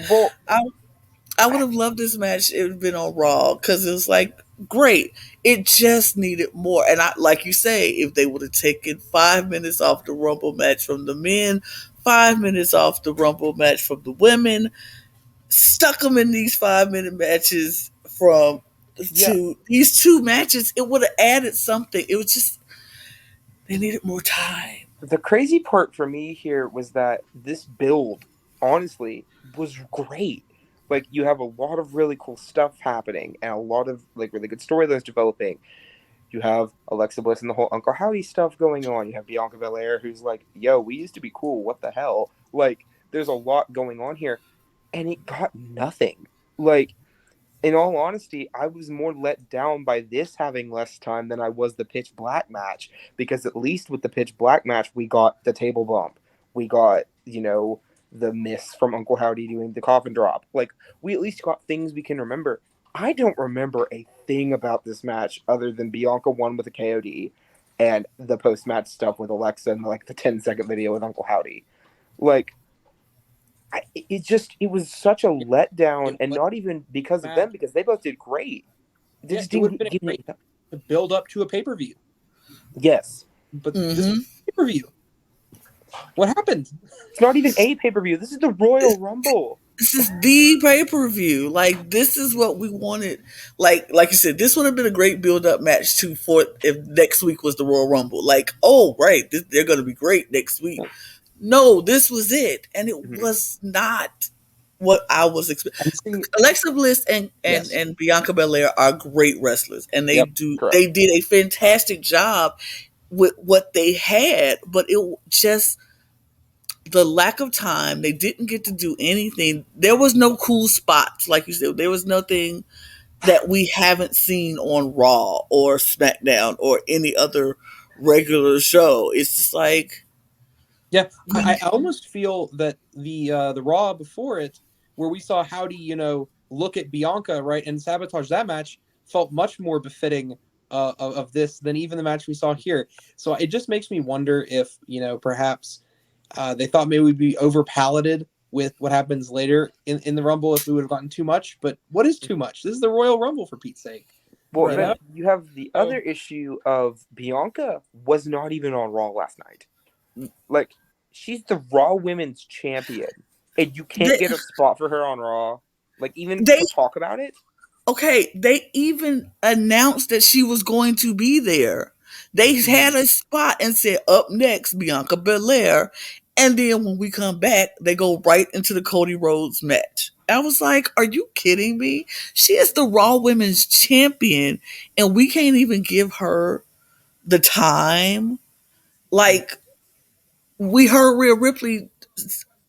Well, I would have loved this match if it had been on Raw, because it was like, great. It just needed more. And like you say, if they would have taken 5 minutes off the Rumble match from the men, 5 minutes off the Rumble match from the women, stuck them in these 5-minute matches from these 2 matches, it would have added something. It was just, they needed more time. The crazy part for me here was that this build, honestly, was great. Like, you have a lot of really cool stuff happening and a lot of like really good storylines developing. You have Alexa Bliss and the whole Uncle Howdy stuff going on. You have Bianca Belair, who's like, yo, we used to be cool. What the hell? Like, there's a lot going on here. And it got nothing. Like, in all honesty, I was more let down by this having less time than I was the pitch black match, because at least with the pitch black match, we got the table bump. We got, the miss from Uncle Howdy doing the coffin drop. Like, we at least got things we can remember. I don't remember a thing about this match other than Bianca won with a KOD and the post match stuff with Alexa and like the 10-second video with Uncle Howdy. Like, it was such a letdown, and not even because of them, because they both did great. They just it would have didn't been great to build up to a pay-per-view. Yes. But this is pay-per-view. What happened? It's not even a pay-per-view. This is the Royal Rumble. This is the pay-per-view. Like, this is what we wanted. Like you said, this would have been a great build-up match too for if next week was the Royal Rumble. Like, oh right, they're going to be great next week. No, this was it, and it was not what I was expecting. Alexa Bliss and Bianca Belair are great wrestlers, and they did a fantastic job with what they had, but it just the lack of time. They didn't get to do anything. There was no cool spots, like you said. There was nothing that we haven't seen on Raw or SmackDown or any other regular show. It's just like, yeah, I almost feel that the Raw before it, where we saw Howdy, look at Bianca, right, and sabotage that match, felt much more befitting of this than even the match we saw here. So it just makes me wonder if, perhaps they thought maybe we'd be over palated with what happens later in the Rumble if we would have gotten too much. But what is too much? This is the Royal Rumble, for Pete's sake. Well, then you have the other issue of Bianca was not even on Raw last night. Like, she's the Raw Women's Champion, and you can't get a spot for her on Raw. Like, even to talk about it. Okay, they even announced that she was going to be there. They had a spot and said, up next, Bianca Belair. And then when we come back, they go right into the Cody Rhodes match. I was like, are you kidding me? She is the Raw Women's Champion, and we can't even give her the time. Like, we heard Rhea Ripley,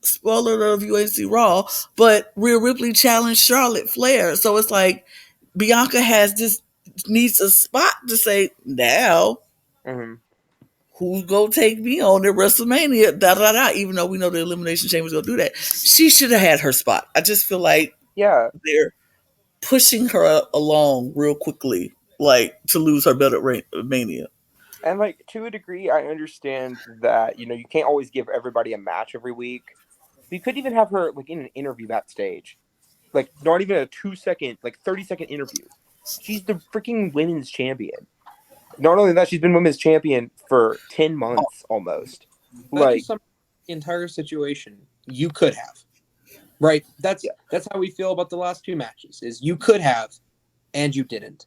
spoiler of you ain't see Raw, but Rhea Ripley challenged Charlotte Flair. So it's like, Bianca needs a spot to say, now, who's going to take me on at WrestleMania, even though we know the Elimination Chamber's going to do that. She should have had her spot. I just feel like they're pushing her along real quickly, like, to lose her belt at Mania. And, like, to a degree, I understand that, you can't always give everybody a match every week. You could even have her, like, in an interview backstage. Like, not even a 2-second, like, 30-second interview. She's the freaking women's champion. Not only that, she's been women's champion for 10 months almost. Like, the entire situation, you could have. Right? That's how we feel about the last two matches, is you could have, and you didn't.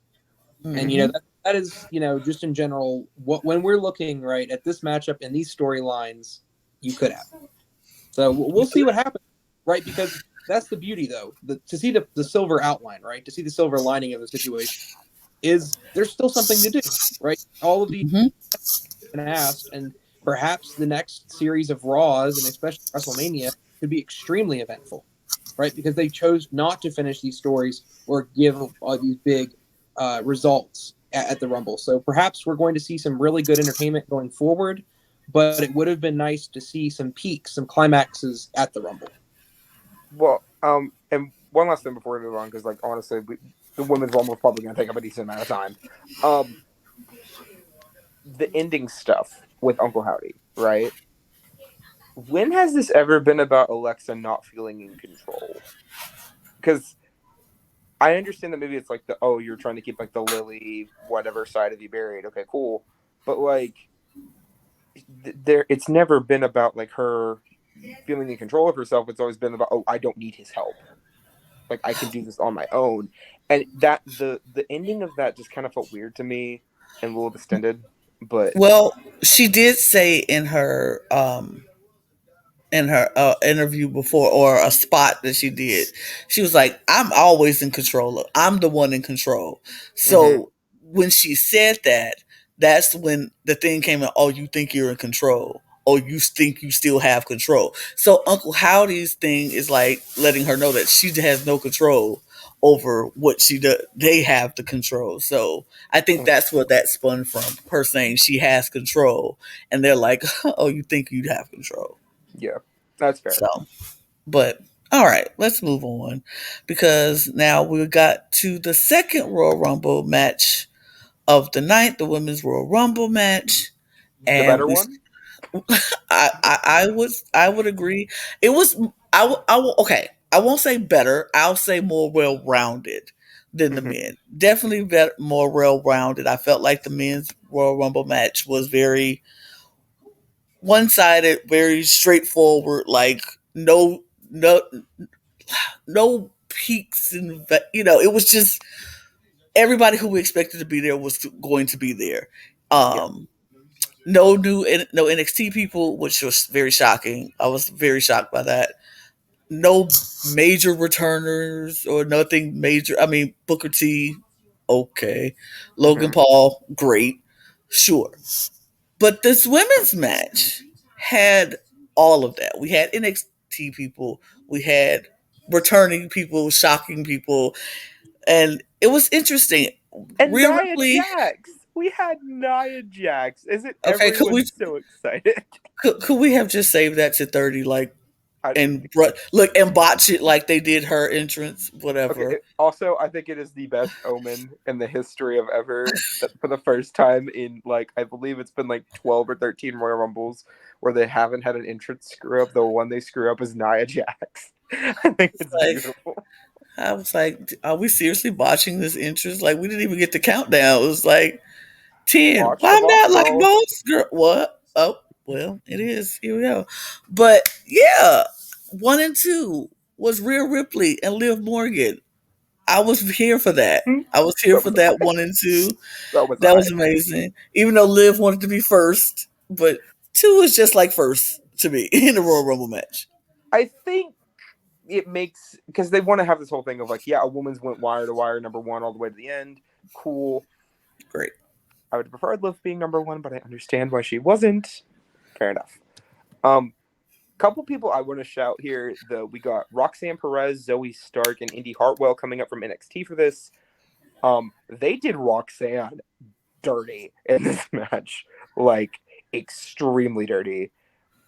And, that is, just in general, when we're looking, right, at this matchup and these storylines, you could have. So we'll see what happens, right? Because that's the beauty, though. To see the silver outline, right? To see the silver lining of the situation is there's still something to do, right? All of these been asked, and perhaps the next series of Raws, and especially WrestleMania, could be extremely eventful, right? Because they chose not to finish these stories or give these big results at the Rumble. So perhaps we're going to see some really good entertainment going forward, but it would have been nice to see some peaks, some climaxes at the Rumble. Well, and one last thing before we move on, because, like, honestly, the Women's Rumble is probably going to take up a decent amount of time. The ending stuff with Uncle Howdy, right? When has this ever been about Alexa not feeling in control? Because I understand that maybe it's like you're trying to keep, like, the Lily whatever side of you buried. Okay, cool. But, like, it's never been about, like, her feeling in control of herself. It's always been about, I don't need his help. Like, I can do this on my own. And that the ending of that just kind of felt weird to me and a little distended. But she did say in her interview before, or a spot that she did, she was like, I'm always in control. I'm the one in control. So when she said that, that's when the thing came in, you think you're in control, or you think you still have control. So Uncle Howdy's thing is like letting her know that she has no control over what she does. They have the control. So I think that's what that spun from, her saying she has control. And they're like, oh, you think you'd have control. Yeah, that's fair. So, but all right, let's move on, because now we got to the second Royal Rumble match of the night, the Women's Royal Rumble match. The And better we one? I would agree. It was okay. I won't say better. I'll say more well rounded than the Mhm. men. Definitely better, more well rounded. I felt like the men's Royal Rumble match was very one sided, very straightforward. Like no no peaks, and it was just everybody who we expected to be there was going to be there. Yeah. No NXT people, which was very shocking. I was very shocked by that. No major returners or nothing major. I mean, Booker T, okay. Logan Mhm. Paul, great, sure. But this women's match had all of that. We had NXT people, we had returning people, shocking people, and it was interesting. And Rhea Nia Ripley. Jax. We had Nia Jax. Isn't Okay, could everyone we so excited? could we have just saved that to 30, like, I, and look and botch it like they did her entrance, okay. whatever. Also, I think it is the best omen in the history of ever that for the first time in like I believe it's been like 12 or 13 Royal Rumbles where they haven't had an entrance screw up. The one they screw up is Nia Jax. I think it's Like, beautiful. I was like, are we seriously botching this entrance? Like, we didn't even get the countdown. It was like 10. Watch Why the I'm boss not like girl. most girl? What? Oh, well, it is. Here we go. But yeah, 1 and 2 was Rhea Ripley and Liv Morgan. I was here for that. I was here So for was that I. 1 and 2. So was That I. was amazing. Even though Liv wanted to be first, but 2 is just like first to me in the Royal Rumble match. I think it makes because they want to have this whole thing of like, yeah, a woman's went wire to wire number one all the way to the end. Cool. Great. I would have preferred Liv being number one, but I understand why she wasn't. Fair enough. Couple people I want to shout here. We got Roxanne Perez, Zoe Stark, and Indy Hartwell coming up from NXT for this. They did Roxanne dirty in this match, like extremely dirty.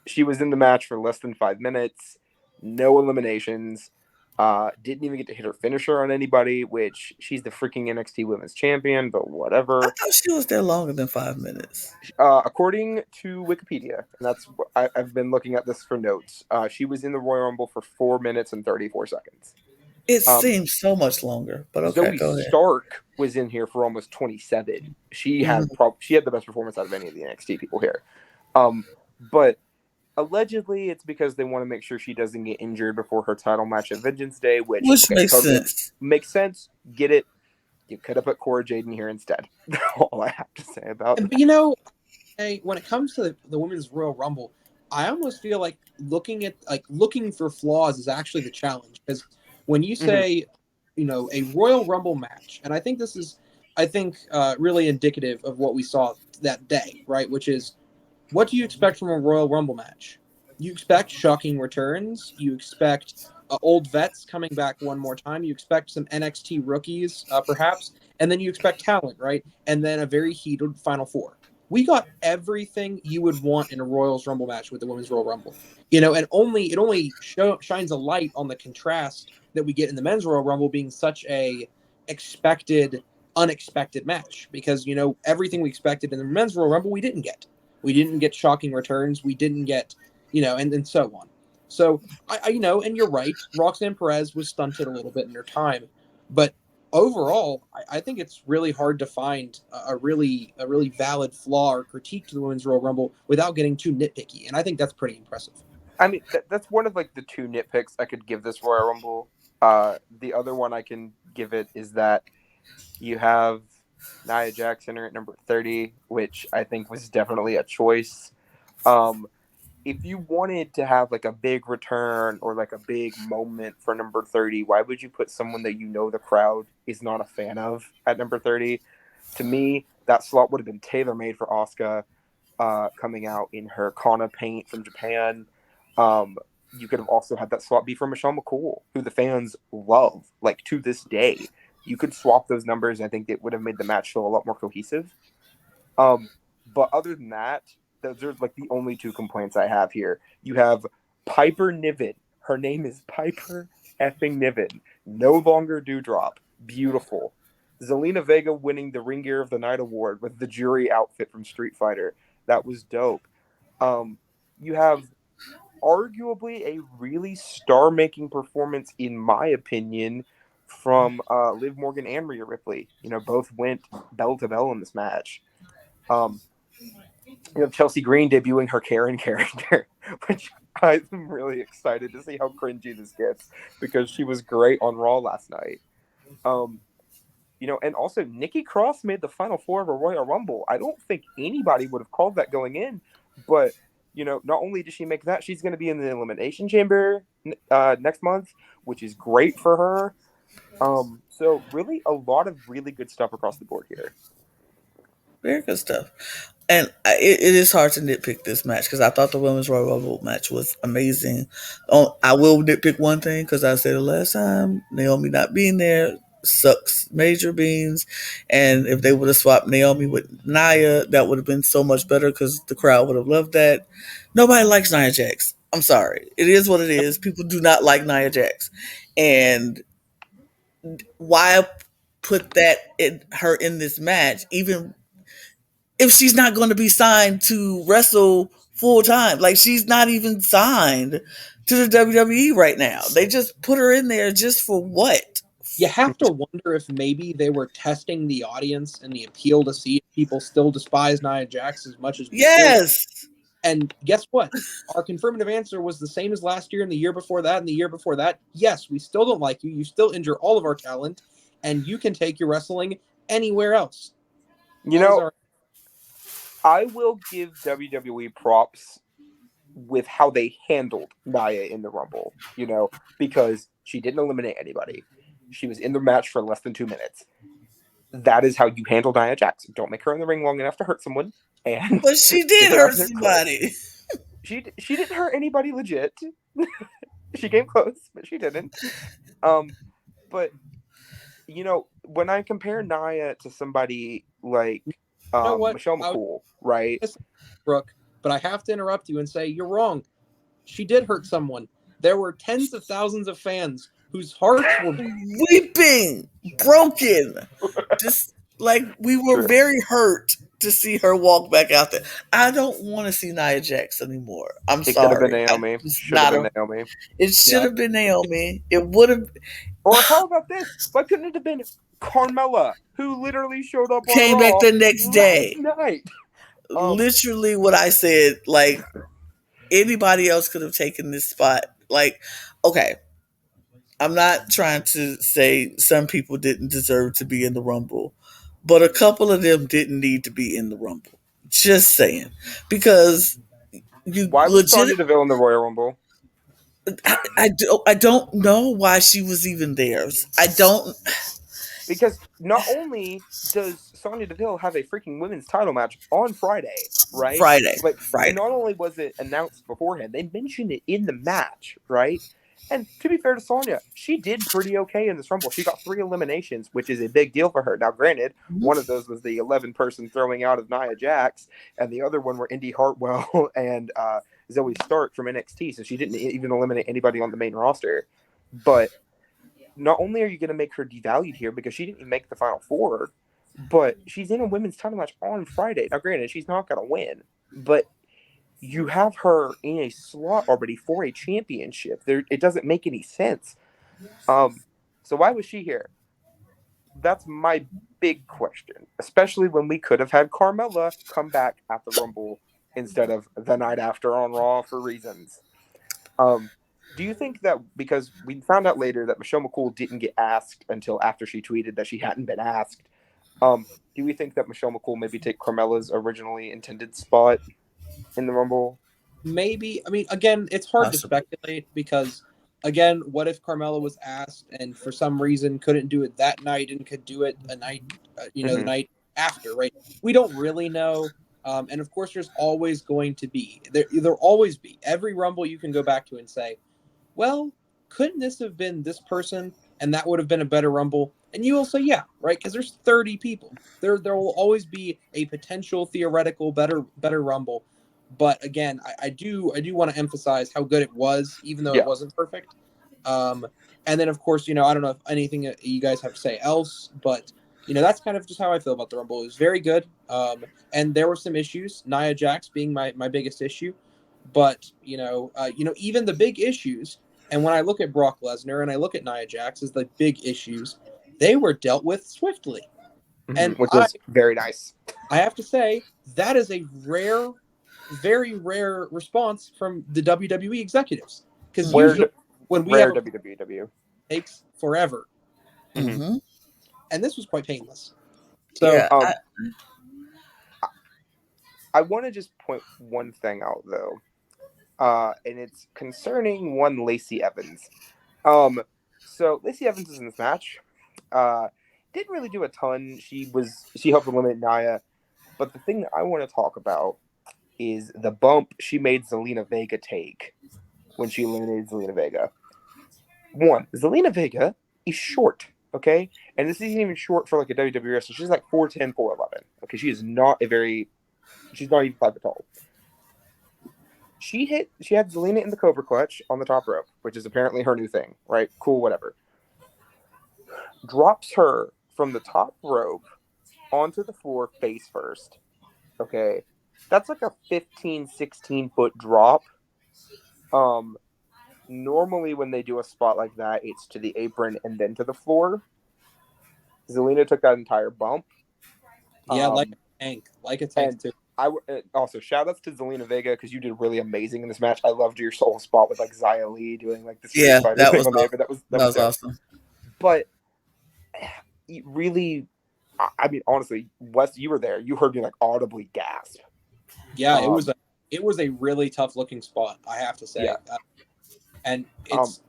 She was in the match for less than 5 minutes, no eliminations. Didn't even get to hit her finisher on anybody, which she's the freaking NXT Women's Champion, but I whatever. thought she was there longer than 5 minutes. According to Wikipedia, and that's I've been looking at this for notes. She was in the Royal Rumble for 4 minutes and 34 seconds. It Um, seems so much longer, but okay, Zoe go ahead. Stark was in here for almost 27. She had Mhm. she had the best performance out of any of the NXT people here. But allegedly it's because they want to make sure she doesn't get injured before her title match at Vengeance Day, which Which okay, makes totally sense. makes sense. Get it. You could have put Cora Jade in here instead. All I have to say about that. But when it comes to the Women's Royal Rumble, I almost feel like looking for flaws is actually the challenge, because when you Mm-hmm. say, a Royal Rumble match, and I think this is, really indicative of what we saw that day, right? Which is, what do you expect from a Royal Rumble match? You expect shocking returns. You expect old vets coming back one more time. You expect some NXT rookies, perhaps, and then you expect talent, right? And then a very heated Final Four. We got everything you would want in a Royals Rumble match with the Women's Royal Rumble. And it only shines a light on the contrast that we get in the Men's Royal Rumble being such a expected, unexpected match, because everything we expected in the Men's Royal Rumble we didn't get. We didn't get shocking returns. We didn't get, and so on. So and you're right. Roxanne Perez was stunted a little bit in her time, but overall, I think it's really hard to find a really valid flaw or critique to the Women's Royal Rumble without getting too nitpicky, and I think that's pretty impressive. I mean, that's one of like the two nitpicks I could give this Royal Rumble. The other one I can give it is that you have Nia Jax in her at number 30, which I think was definitely a choice. If you wanted to have like a big return or like a big moment for number 30, why would you put someone that the crowd is not a fan of at number 30? To me, that slot would have been tailor-made for Asuka, coming out in her Kana paint from Japan. you could have also had that swap be for Michelle McCool, who the fans love, like, to this day. You could swap those numbers, and I think it would have made the match feel a lot more cohesive. But other than that, those are like the only two complaints I have here. You have Piper Niven. Her name is Piper effing Niven. No longer Dewdrop. Beautiful. Zelina Vega winning the Ring Gear of the Night award with the jury outfit from Street Fighter. That was dope. You have arguably a really star-making performance, in my opinion, from Liv Morgan and Rhea Ripley. Both went bell to bell in this match. You have Chelsea Green debuting her Karen character, which I'm really excited to see how cringy this gets, because she was great on Raw last night. And also Nikki Cross made the final four of a Royal Rumble. I don't think anybody would have called that going in, but not only does she make that, she's going to be in the Elimination Chamber next month, which is great for her. So really a lot of really good stuff across the board here. Very good stuff. And it is hard to nitpick this match, because I thought the Women's Royal Rumble match was amazing. I will nitpick one thing, because I said it last time, Naomi not being there sucks major beans. And if they would have swapped Naomi with Nia, that would have been so much better, because the crowd would have loved that. Nobody likes Nia Jax. I'm sorry. It is what it is. People do not like Nia Jax. And why put her in this match, even if she's not going to be signed to wrestle full time? Like, she's not even signed to the WWE right now. They just put her in there just for what? You have to wonder if maybe they were testing the audience and the appeal to see if people still despise Nia Jax as much as we do. And guess what? Our confirmative answer was the same as last year and the year before that and the year before that. Yes, we still don't like you. You still injure all of our talent, and you can take your wrestling anywhere else. I will give WWE props with how they handled Nia in the Rumble, because she didn't eliminate anybody. She was in the match for less than 2 minutes. That is how you handle Nia Jax. Don't make her in the ring long enough to hurt someone. But she did hurt somebody. She didn't hurt anybody legit. She came close, but she didn't. But when I compare Nia to somebody like Michelle McCool, right? Brooke, but I have to interrupt you and say you're wrong. She did hurt someone. There were tens of thousands of fans whose hearts were weeping, broken. Just like, we were very hurt to see her walk back out there. I don't want to see Nia Jax anymore. I'm sorry. It could have been Naomi. Should have been Naomi. It should have been Naomi. It would have. Or how about this? Why couldn't it have been Carmella, who literally showed up on Came Raw back the next day. Night. Literally what I said. Like, anybody else could have taken this spot. Like, okay, I'm not trying to say some people didn't deserve to be in the Rumble, but a couple of them didn't need to be in the Rumble. Just saying. Because why was Sonya Deville in the Royal Rumble? I don't know why she was even there. I don't. Because not only does Sonya Deville have a freaking women's title match on Friday, right? Friday. And not only was it announced beforehand, they mentioned it in the match, right? And to be fair to Sonya, she did pretty okay in this Rumble. She got 3 eliminations, which is a big deal for her. Now, granted, one of those was the 11-person throwing out of Nia Jax, and the other one were Indy Hartwell and Zoe Stark from NXT, so she didn't even eliminate anybody on the main roster. But not only are you going to make her devalued here because she didn't even make the Final Four, but she's in a women's title match on Friday. Now, granted, she's not going to win, but you have her in a slot already for a championship. It doesn't make any sense. So why was she here? That's my big question, especially when we could have had Carmella come back at the Rumble instead of the night after on Raw for reasons. Do you think that, because we found out later that Michelle McCool didn't get asked until after she tweeted that she hadn't been asked, do we think that Michelle McCool maybe take Carmella's originally intended spot in the Rumble? Maybe. I mean, again, it's hard to speculate because, again, what if Carmella was asked and for some reason couldn't do it that night and could do it a night, the night after, right? We don't really know. And of course, there's always going to be, there'll always be, every Rumble you can go back to and say, well, couldn't this have been this person and that would have been a better Rumble? And you will say, yeah, right, because there's 30 people. There will always be a potential theoretical better Rumble. But again, I do want to emphasize how good it was, even though it Yeah. wasn't perfect. And then of course, I don't know if anything you guys have to say else, but that's kind of just how I feel about the Rumble. It was very good. And there were some issues, Nia Jax being my biggest issue. But even the big issues, and when I look at Brock Lesnar and I look at Nia Jax as the big issues, they were dealt with swiftly. And which was very nice. I have to say that is a rare, very rare response from the WWE executives, because usually when we have WWE it takes forever, Mm-hmm. and this was quite painless. So Yeah, I want to just point one thing out though, and it's concerning one Lacey Evans. So Lacey Evans is in this match. Didn't really do a ton. She helped eliminate Nia, but the thing that I want to talk about is the bump she made Zelina Vega take when she eliminated Zelina Vega. One, Zelina Vega is short, okay? And this isn't even short for like a WWE wrestler. She's like 4'10", 4'11". Okay, she's not even 5 foot tall. She had Zelina in the Cobra Clutch on the top rope, which is apparently her new thing, right? Cool, whatever. Drops her from the top rope onto the floor face first. Okay. That's like a 15, 16-foot drop. Normally when they do a spot like that, it's to the apron and then to the floor. Zelina took that entire bump. yeah, like a tank too. I also shout outs to Zelina Vega because you did really amazing in this match. I loved your soul spot with like Xia Li doing like the Street Fighter that thing was on the apron. That was awesome. But really, I mean, honestly, Wes, you were there. You heard me like audibly gasp. Yeah, it was a really tough looking spot, I have to say. Yeah. And it's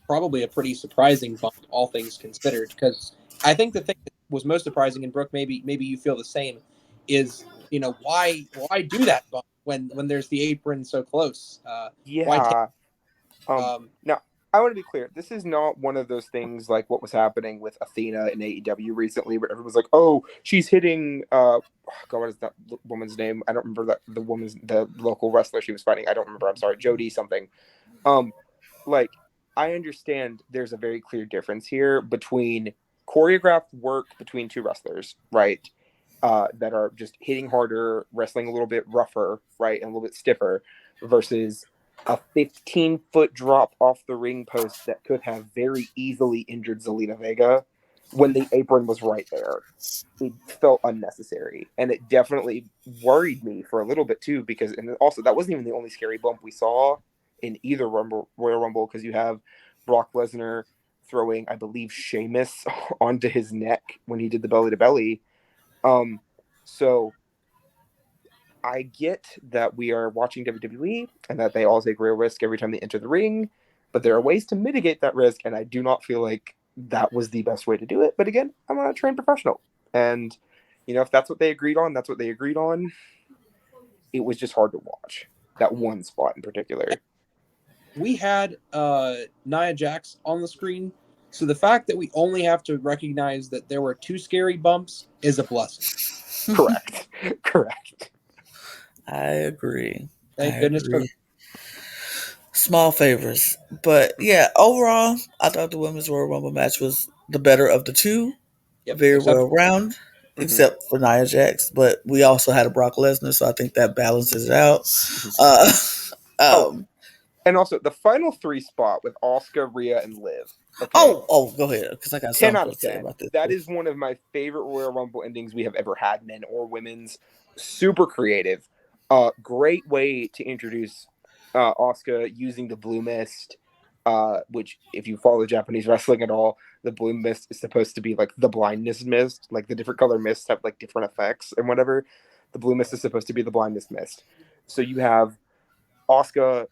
probably a pretty surprising bump, all things considered, because I think the thing that was most surprising, and Brooke, maybe you feel the same, is why do that bump when there's the apron so close? Now I want to be clear. This is not one of those things like what was happening with Athena in AEW recently, where everyone's like, "Oh, she's hitting." God, what is that woman's name? I don't remember the local wrestler she was fighting. I don't remember. I'm sorry, Jody something. Like I understand there's a very clear difference here between choreographed work between two wrestlers, right? That are just hitting harder, wrestling a little bit rougher, right, and a little bit stiffer, versus a 15-foot drop off the ring post that could have very easily injured Zelina Vega when the apron was right there. It felt unnecessary, and it definitely worried me for a little bit too, because, and also that wasn't even the only scary bump we saw in either Royal Rumble, because you have Brock Lesnar throwing, I believe, Sheamus onto his neck when he did the belly to belly. So I get that we are watching WWE and that they all take real risk every time they enter the ring, but there are ways to mitigate that risk, and I do not feel like that was the best way to do it. But again, I'm not a trained professional, and if that's what they agreed on, that's what they agreed on. It was just hard to watch that one spot in particular. We had Nia Jax on the screen, so the fact that we only have to recognize that there were two scary bumps is a blessing. Correct. I agree. Thank goodness for that. Small favors. But yeah, overall, I thought the Women's Royal Rumble match was the better of the two. Yep, Very well round, except for Nia Jax. But we also had a Brock Lesnar, so I think that balances it out. And also the final 3 spot with Asuka, Rhea, and Liv. Okay. Oh, go ahead, because I got 10 something out of to say 10. about this. That is one of my favorite Royal Rumble endings we have ever had, men or women's. Super creative. Great way to introduce Asuka using the blue mist, which, if you follow Japanese wrestling at all, the blue mist is supposed to be like the blindness mist. Like the different color mists have like different effects and whatever. The blue mist is supposed to be the blindness mist. So you have Asuka,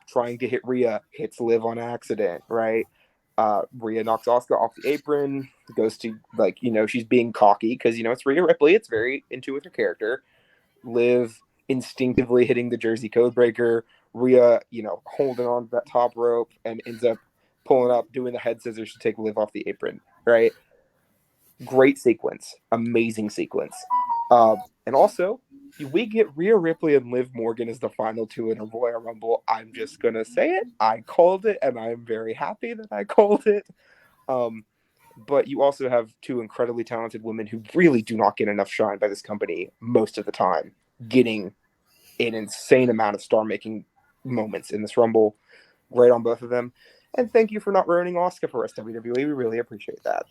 trying to hit Rhea, hits Liv on accident, right? Rhea knocks Asuka off the apron, goes to, she's being cocky because, it's Rhea Ripley. It's very into with her character. Liv instinctively hitting the Jersey Codebreaker. Rhea, holding on to that top rope and ends up pulling up, doing the head scissors to take Liv off the apron, right? Great sequence. Amazing sequence. And also, we get Rhea Ripley and Liv Morgan as the final two in a Royal Rumble. I'm just going to say it. I called it, and I'm very happy that I called it. But you also have two incredibly talented women who really do not get enough shine by this company most of the time, getting an insane amount of star-making moments in this Rumble. Great on both of them. And thank you for not ruining Asuka for us, WWE. We really appreciate that.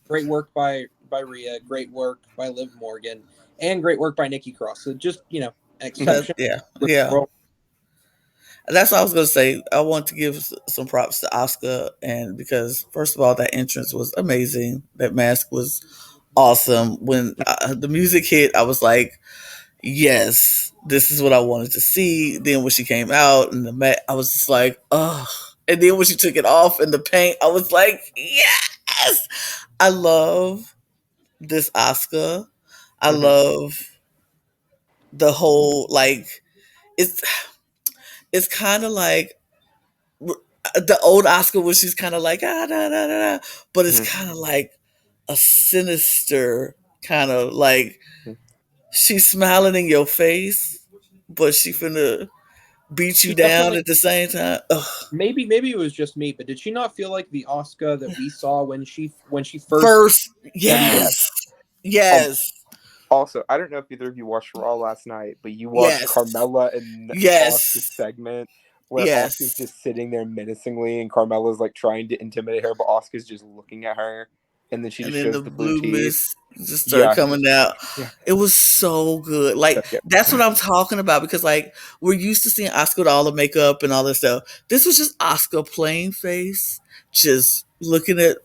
Great work by Rhea, great work by Liv Morgan, and great work by Nikki Cross. So just, exception. Yeah. That's what I was going to say. I want to give some props to Asuka, and because first of all, that entrance was amazing. That mask was awesome. When the music hit, I was like, yes, this is what I wanted to see. Then when she came out and I was just like, oh. And then when she took it off in the paint, I was like, yes. I love this Asuka. I love the whole it's kind of like the old Asuka when she's kind of like but it's kind of like a sinister kind of like she's smiling in your face, but she finna beat you down at the same time. Ugh. Maybe it was just me, but did she not feel like the Asuka that we saw when she first yes. Also, I don't know if either of you watched Raw last night, but you watched Carmella and Asuka's segment where Asuka's just sitting there menacingly and Carmella's like trying to intimidate her, but Asuka's just looking at her, and then she just shows the blue mist just started coming out. Yeah. It was so good. Like that's what I'm talking about, because like we're used to seeing Asuka with all the makeup and all this stuff. This was just Asuka plain face, just looking at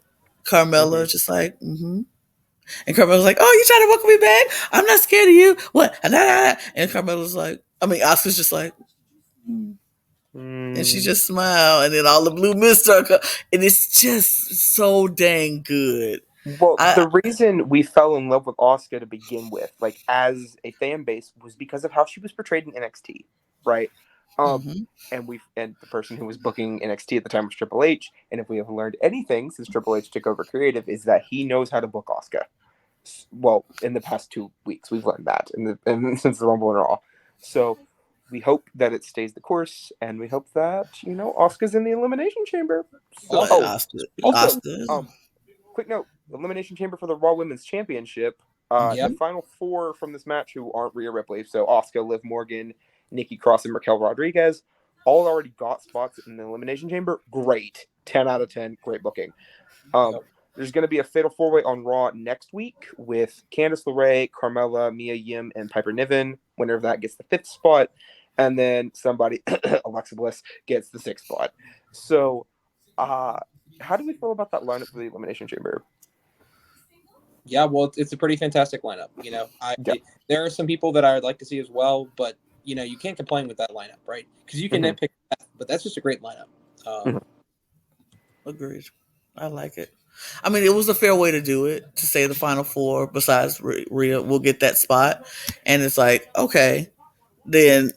Carmella, just like, And Carmella's like, oh, you trying to welcome me back? I'm not scared of you. What? And Carmella's like, Asuka's just like, and she just smiled, and then all the blue mist started, and it's just so dang good. Well, the reason we fell in love with Asuka to begin with, like as a fan base, was because of how she was portrayed in NXT, right? And the person who was booking NXT at the time was Triple H. And if we have learned anything since Triple H took over creative, is that he knows how to book Asuka. Well, in the past 2 weeks, we've learned that, since the Rumble and Raw. So we hope that it stays the course, and we hope that Asuka's in the Elimination Chamber. So, also, quick note: Elimination Chamber for the Raw Women's Championship. The final 4 from this match who aren't Rhea Ripley, so Asuka, Liv Morgan, Nikki Cross, and Raquel Rodriguez, all already got spots in the Elimination Chamber. Great, 10 out of 10, great booking. There's going to be a Fatal 4-Way on Raw next week with Candice LeRae, Carmella, Mia Yim, and Piper Niven. Winner of that gets the 5th spot. And then somebody, Alexa Bliss, gets the 6th spot. So, how do we feel about that lineup for the Elimination Chamber? Yeah, well, it's a pretty fantastic lineup. There are some people that I would like to see as well, but, you can't complain with that lineup, right? Because you can nitpick that, but that's just a great lineup. Agreed. I like it. I mean, it was a fair way to do it, to say the final 4, besides Rhea, will get that spot. And it's like, okay, then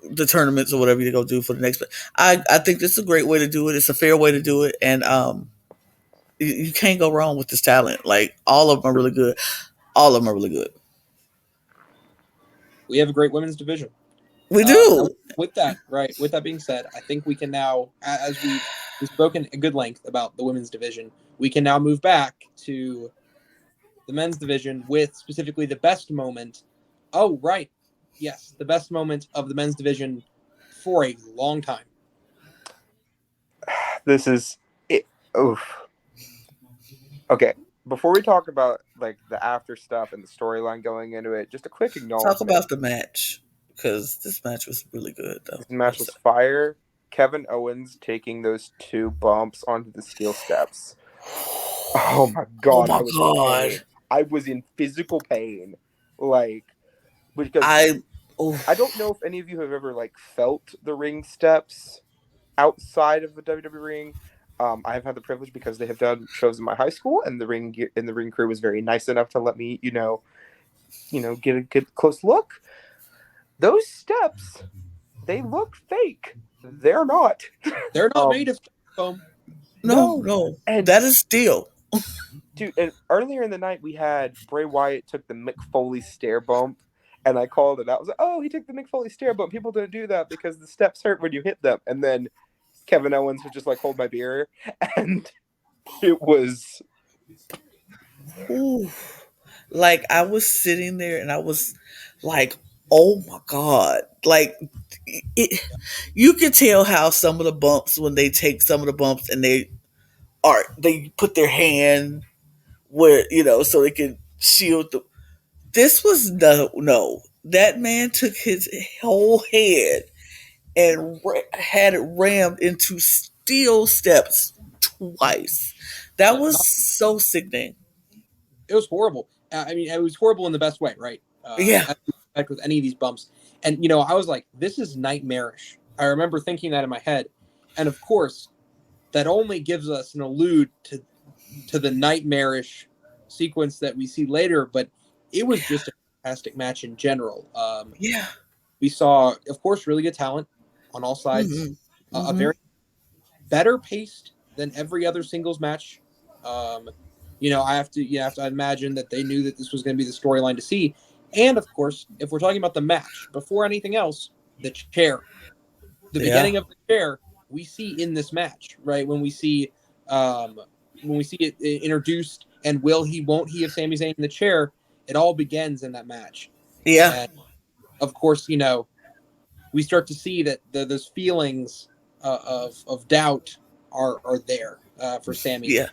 the tournaments or whatever you go do for the next. I think this is a great way to do it. It's a fair way to do it. And you can't go wrong with this talent. Like, all of them are really good. All of them are really good. We have a great women's division. We do. With that being said, I think we can now, as we've spoken a good length about the women's division, we can now move back to the men's division with specifically the best moment. Oh, right. Yes, the best moment of the men's division for a long time. This is it. Oof. Okay, before we talk about like the after stuff and the storyline going into it, just a quick acknowledgement. Talk about the match, because this match was really good, though. This match was fire. Kevin Owens taking those 2 bumps onto the steel steps. Oh my god! I was in physical pain, like, because I don't know if any of you have ever like felt the ring steps outside of the WWE ring. I have had the privilege because they have done shows in my high school, and the ring crew was very nice enough to let me, get a good close look, those steps, they look fake. They're not. They're not made um, of foam. No, no. no, And that is steel. dude, and earlier in the night we had Bray Wyatt took the Mick Foley stair bump, and I called it. I was like, "Oh, he took the Mick Foley stair bump. People don't do that because the steps hurt when you hit them." And then Kevin Owens was just like, "Hold my beer," and it was. Ooh. Like I was sitting there and I was like, oh my God. Like it, you can tell how some of the bumps, when they take some of the bumps and they put their hand where, so they can shield the, this was no. That man took his whole head and had it rammed into steel steps twice. That Like, was not, so sickening. it was horrible. I mean, it was horrible in the best way, right? Yeah, As you expect with any of these bumps. And, I was like, this is nightmarish. I remember thinking that in my head. And of course, that only gives us an allude to the nightmarish sequence that we see later, but it was just a fantastic match in general. yeah. We saw, of course, really good talent on all sides. Hmm. A Hmm. very better paced than every other singles match. Um, you have to imagine that they knew that this was going to be the storyline to see. And of course, if we're talking about the match, before anything else, the chair, the Yeah. beginning of the chair, we see in this match, right? Um, when we see it introduced, and won't he of Sami Zayn in the chair, it all begins in that match. Yeah. And of course, we start to see that those feelings of doubt are there for Sami. Yeah.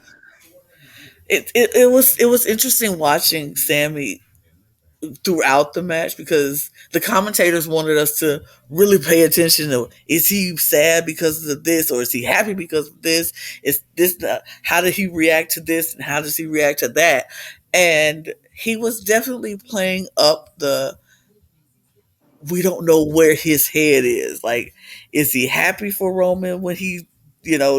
It was interesting watching Sammy throughout the match because the commentators wanted us to really pay attention to, is he sad because of this or is he happy because of this? Is this how did he react to this and how does he react to that? And he was definitely playing up the, we don't know where his head is. Like, is he happy for Roman when he,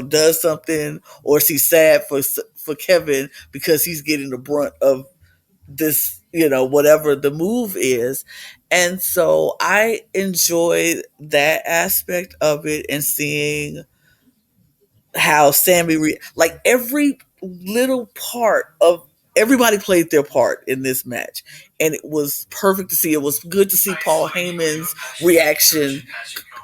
does something, or is he sad for Kevin because he's getting the brunt of this, whatever the move is? And so I enjoyed that aspect of it and seeing how Sammy, like every little part of everybody played their part in this match, and it was perfect to see. It was good to see Paul Heyman's reaction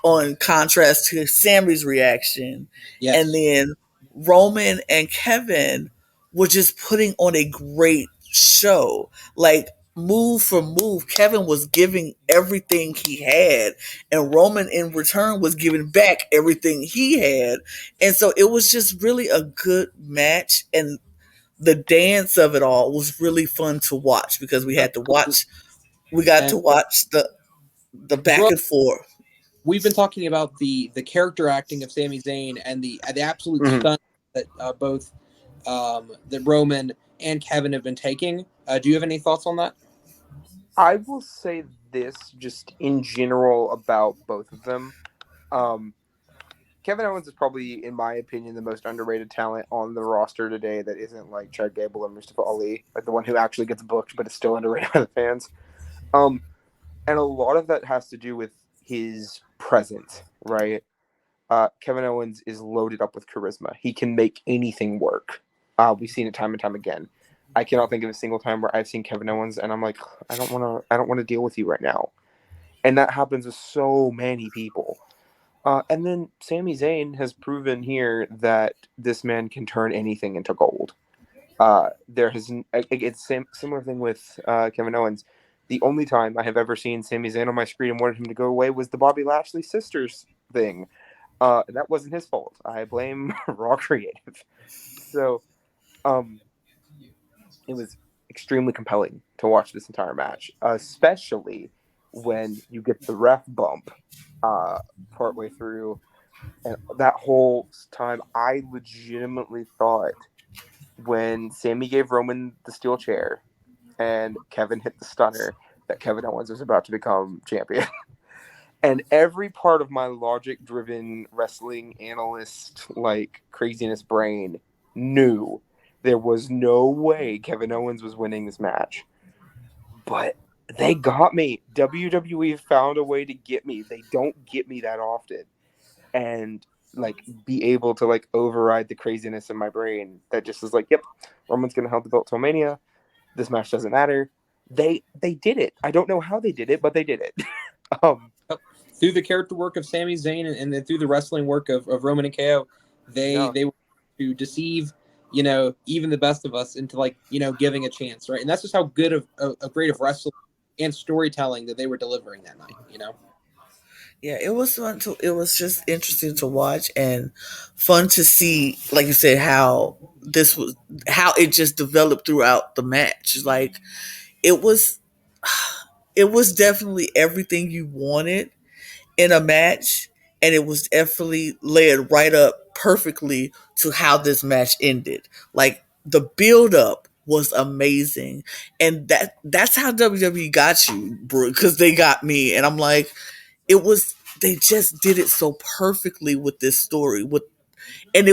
on contrast to Sammy's reaction, and Yes, then Roman and Kevin were just putting on a great show. Like move for move, Kevin was giving everything he had, and Roman in return was giving back everything he had. And so it was just really a good match. And the dance of it all was really fun to watch because absolutely. we got And to watch the back Brooke, and forth. we've been talking about the character acting of Sami Zayn and the absolute Mhm. stunt that both that Roman and Kevin have been taking. Do you have any thoughts on that? I will say this just in general about both of them. Um, Kevin Owens is probably, in my opinion, the most underrated talent on the roster today that isn't like Chad Gable or Mustafa Ali, like the one who actually gets booked but is still underrated by the fans. Um, and a lot of that has to do with his presence, right? Kevin Owens is loaded up with charisma. He can make anything work. We've seen it time and time again. I cannot think of a single time where I've seen Kevin Owens and I'm like, I don't want to deal with you right now. And that happens with so many people. And then Sami Zayn has proven here that this man can turn anything into gold. There has it's similar thing with Kevin Owens. The only time I have ever seen Sami Zayn on my screen and wanted him to go away was the Bobby Lashley sisters thing. That wasn't his fault. I blame Raw Creative. So, um, it was extremely compelling to watch this entire match, especially when you get the ref bump uh, partway through. And that whole time, I legitimately thought when Sammy gave Roman the steel chair and Kevin hit the stunner that Kevin Owens was about to become champion. And every part of my logic driven wrestling analyst like craziness brain knew there was no way Kevin Owens was winning this match. But They got me. WWE found a way to get me. They don't get me that often. And like be able to like override the craziness in my brain that just is like, yep, Roman's gonna hold the belt till Mania. This match doesn't matter. They did it. I don't know how they did it, but they did it. um Through the character work of Sami Zayn and then through the wrestling work of Roman and KO, yeah. they were to deceive, you know, even the best of us into like, you know, giving a chance, right? And that's just how good of a great of wrestling and storytelling that they were delivering that night, you know. Yeah, it was fun to. It was just interesting to watch and fun to see, like you said, how this was, how it just developed throughout the match. Like it was, it was definitely everything you wanted in a match, and it was definitely led right up perfectly to how this match ended. Like the build up was amazing, and that's how WWE got you, Brooke, because they got me, and I'm like, it was, they just did it so perfectly with this story with, and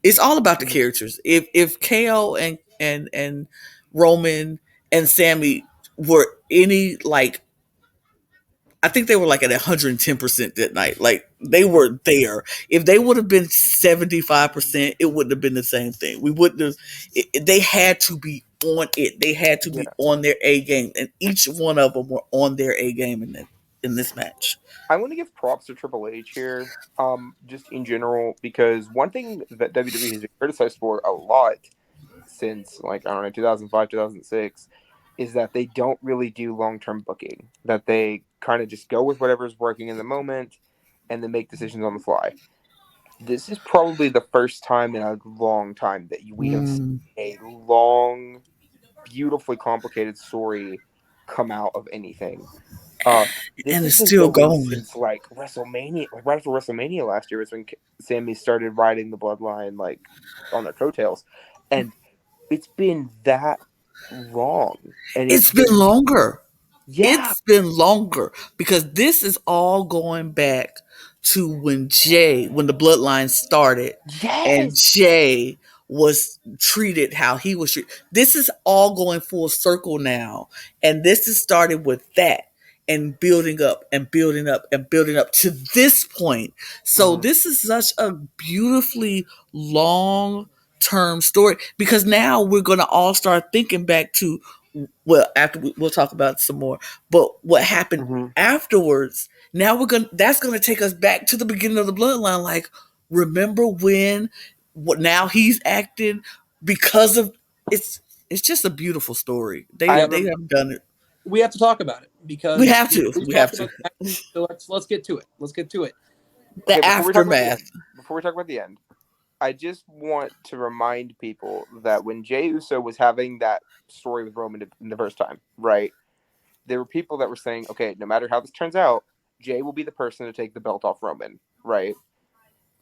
it's all about the characters. If KO and Roman and Sammy were any like, I think they were like at 110% that night. Like they were there. If they would have been 75%, it wouldn't have been the same thing. We wouldn't have. They had to be on it. They had to be Yeah. on their A game, and each one of them were on their A game in this match. I want to give props to Triple H here, just in general, because one thing that WWE has been criticized for a lot since, like, I don't know, 2005, 2006, is that they don't really do long term booking. That they kind of just go with whatever's working in the moment and then make decisions on the fly. This is probably the first time in a long time that we have seen Mm. a long, beautifully complicated story come out of anything. Uh, this And has it's been still going going. since like WrestleMania, like right after WrestleMania last year was when Sammy started riding the bloodline like on their coattails, and it's been that long, and it's It's been been longer. yeah, It's been longer because this is all going back to when the bloodline started, and yes, Jay was treated how he was treated. This is all going full circle now. And this is started with that and building up and building up and building up to this point. So mm-hmm, this is such a beautifully long term story because now we're going to all start thinking back to, well, after we'll talk about it some more, but what happened mm-hmm. afterwards. Now that's gonna take us back to the beginning of the bloodline. Like, remember when, what, now he's acting because of, it's it's just a beautiful story. I Yep. They remember. have done it. We have to talk about it We because have you know to. we We have talked to. about the match, so let's get to it. Let's get to it. Okay, The aftermath. before we talk about the end, I just want to remind people that when Jey Uso was having that story with Roman in the first time, right? There were people that were saying, okay, no matter how this turns out, Jay will be the person to take the belt off Roman, right?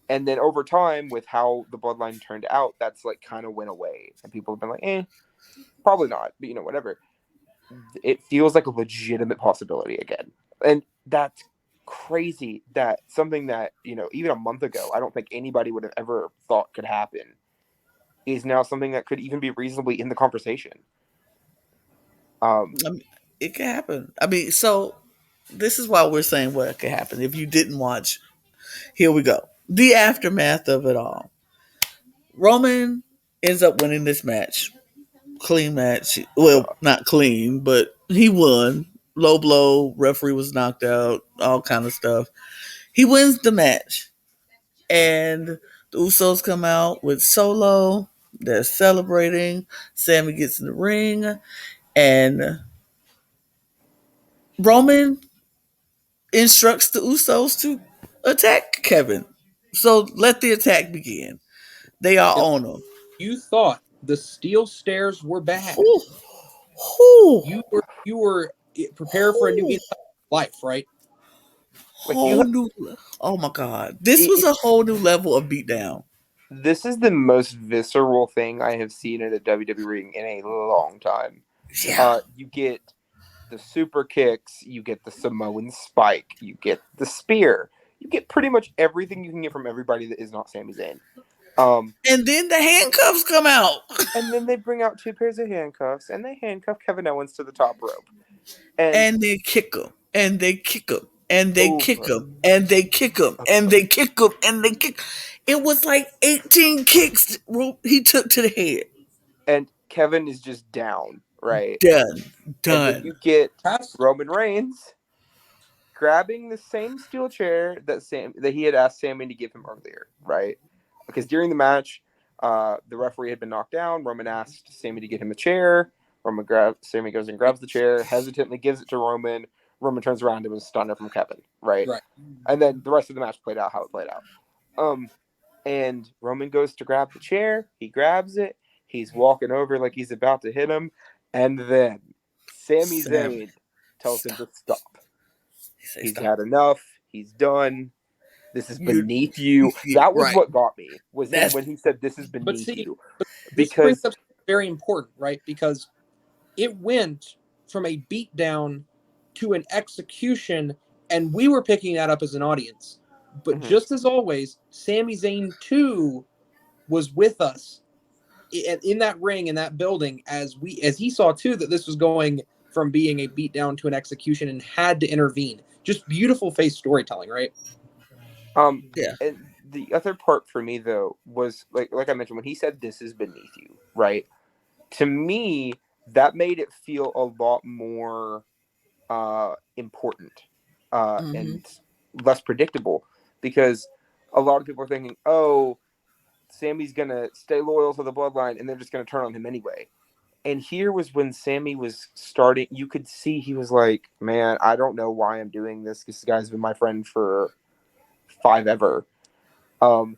And then over time, with how the bloodline turned out, that's like kind of went away, and people have been like, probably not, but whatever. It feels like a legitimate possibility again, and that's crazy. That something that even a month ago, I don't think anybody would have ever thought could happen, is now something that could even be reasonably in the conversation. I mean, it can happen. I mean, so this is why we're saying what could happen. If you didn't watch, here we go. The aftermath of it all. Roman ends up winning this match. Clean match. Well, Uh, not clean, but he won. Low blow. Referee was knocked out. All kind of stuff. He wins the match, and the Usos come out with Solo. They're celebrating. Sammy gets in the ring, and Roman instructs the Usos to attack Kevin. So let the attack begin. They are Yep. on him. You thought the steel stairs were bad. Whew, whew, You were prepared for a new whew. inside life, right? like you have Whole new. Oh my god, this was a it's whole new level of beatdown. this is the most visceral thing I have seen in a WWE ring in a long time. Yeah, You get the super kicks, you get the Samoan spike, you get the spear, you get pretty much everything you can get from everybody that is not Sami Zayn. and then the handcuffs come out. And then they bring out two pairs of handcuffs and they handcuff Kevin Owens to the top rope. And they kick him, and they kick him, and they kick over. him, and they kick him, and they kick him, and they kick. It was like 18 kicks he took to the head. And Kevin is just down, right? Done. And then you get Roman Reigns grabbing the same steel chair that he had asked Sammy to give him earlier, right? Because during the match, the referee had been knocked down. Roman asked Sammy to get him a chair. Sammy goes and grabs the chair, hesitantly gives it to Roman. Roman turns around and was a stunner from Kevin, right? And then the rest of the match played out how it played out. And Roman goes to grab the chair. He grabs it. He's walking over like he's about to hit him. And then Sami Zayn tells him to stop. He's had enough. He's done. This is beneath you. That was what got me, was when he said this is beneath you. But this brings up very important, right? Because it went from a beatdown to an execution, and we were picking that up as an audience. But just as always, Sami Zayn too was with us in that ring, in that building, as he saw too that this was going from being a beatdown to an execution, and had to intervene. Just beautiful face storytelling, right? Yeah. And the other part for me though was like I mentioned, when he said this is beneath you, right? To me, that made it feel a lot more important and less predictable, because a lot of people are thinking, oh, Sammy's gonna stay loyal to the bloodline and they're just gonna turn on him anyway. And here was when Sammy was starting, you could see he was like, man, I don't know why I'm doing this. This guy's been my friend for 5 ever. And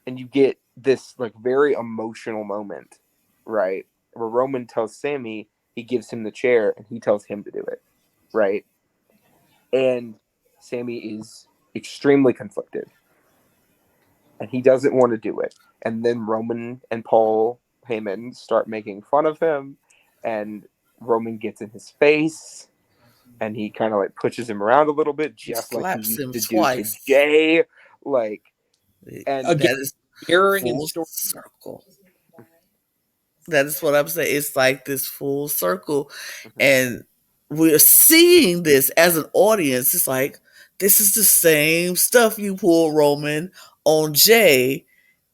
you get this like very emotional moment, right? Where Roman tells Sammy, he gives him the chair and he tells him to do it, right? And Sammy is extremely conflicted. And he doesn't want to do it. And then Roman and Paul Heyman start making fun of him, and Roman gets in his face, and he kind of like pushes him around a little bit, just like he used to do to Jay. Like, and again, that is mirroring in circle. That is what I'm saying. It's like this full circle, and we're seeing this as an audience. It's like, this is the same stuff you pulled, Roman, on Jay,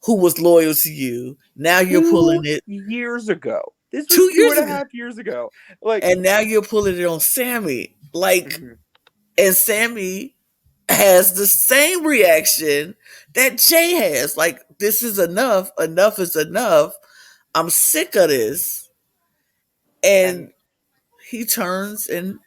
who was loyal to you. Now you're pulling it years ago. This was 2.5 years ago. Like, and now you're pulling it on Sammy. Like, and Sammy has the same reaction that Jay has. Like, this is enough. Enough is enough. I'm sick of this. And he turns and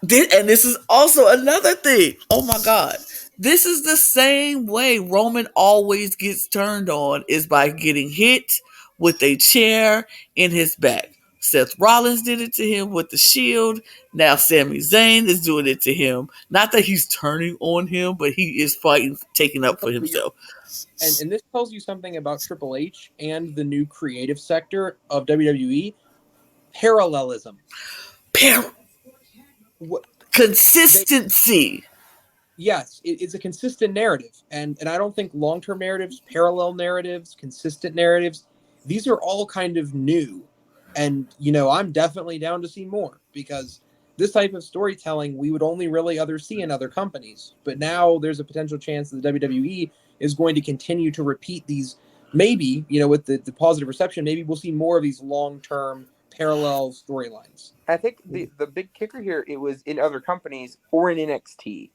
this is also another thing. Oh my God. This is the same way Roman always gets turned on, is by getting hit with a chair in his back. Seth Rollins did it to him with the Shield. Now Sami Zayn is doing it to him. Not that he's turning on him, but he is fighting, taking up for himself. And this tells you something about Triple H and the new creative sector of WWE. Parallelism. Consistency. Yes, it's a consistent narrative. And I don't think long-term narratives, parallel narratives, consistent narratives, these are all kind of new. And, I'm definitely down to see more, because this type of storytelling we would only really see in other companies. But now there's a potential chance that the WWE is going to continue to repeat these. Maybe, with the positive reception, maybe we'll see more of these long-term parallel storylines. I think the big kicker here, it was in other companies or in NXT.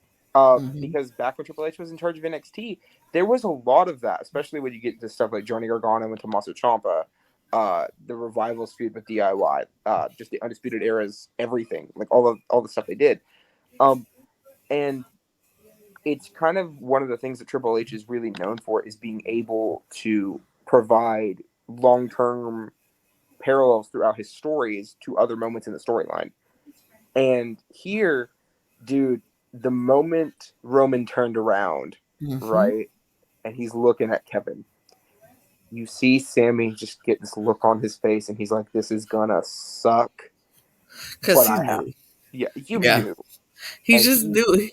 Because back when Triple H was in charge of NXT, there was a lot of that, especially when you get to stuff like Johnny Gargano and Tommaso Ciampa, the Revival's feud with DIY, just the Undisputed Era's everything, like all the stuff they did. And it's kind of one of the things that Triple H is really known for, is being able to provide long-term parallels throughout his stories to other moments in the storyline. And here, dude, the moment Roman turned around, right, and he's looking at Kevin, you see Sammy just get this look on his face, and he's like, this is gonna suck. Because he knew. Knew. He just knew.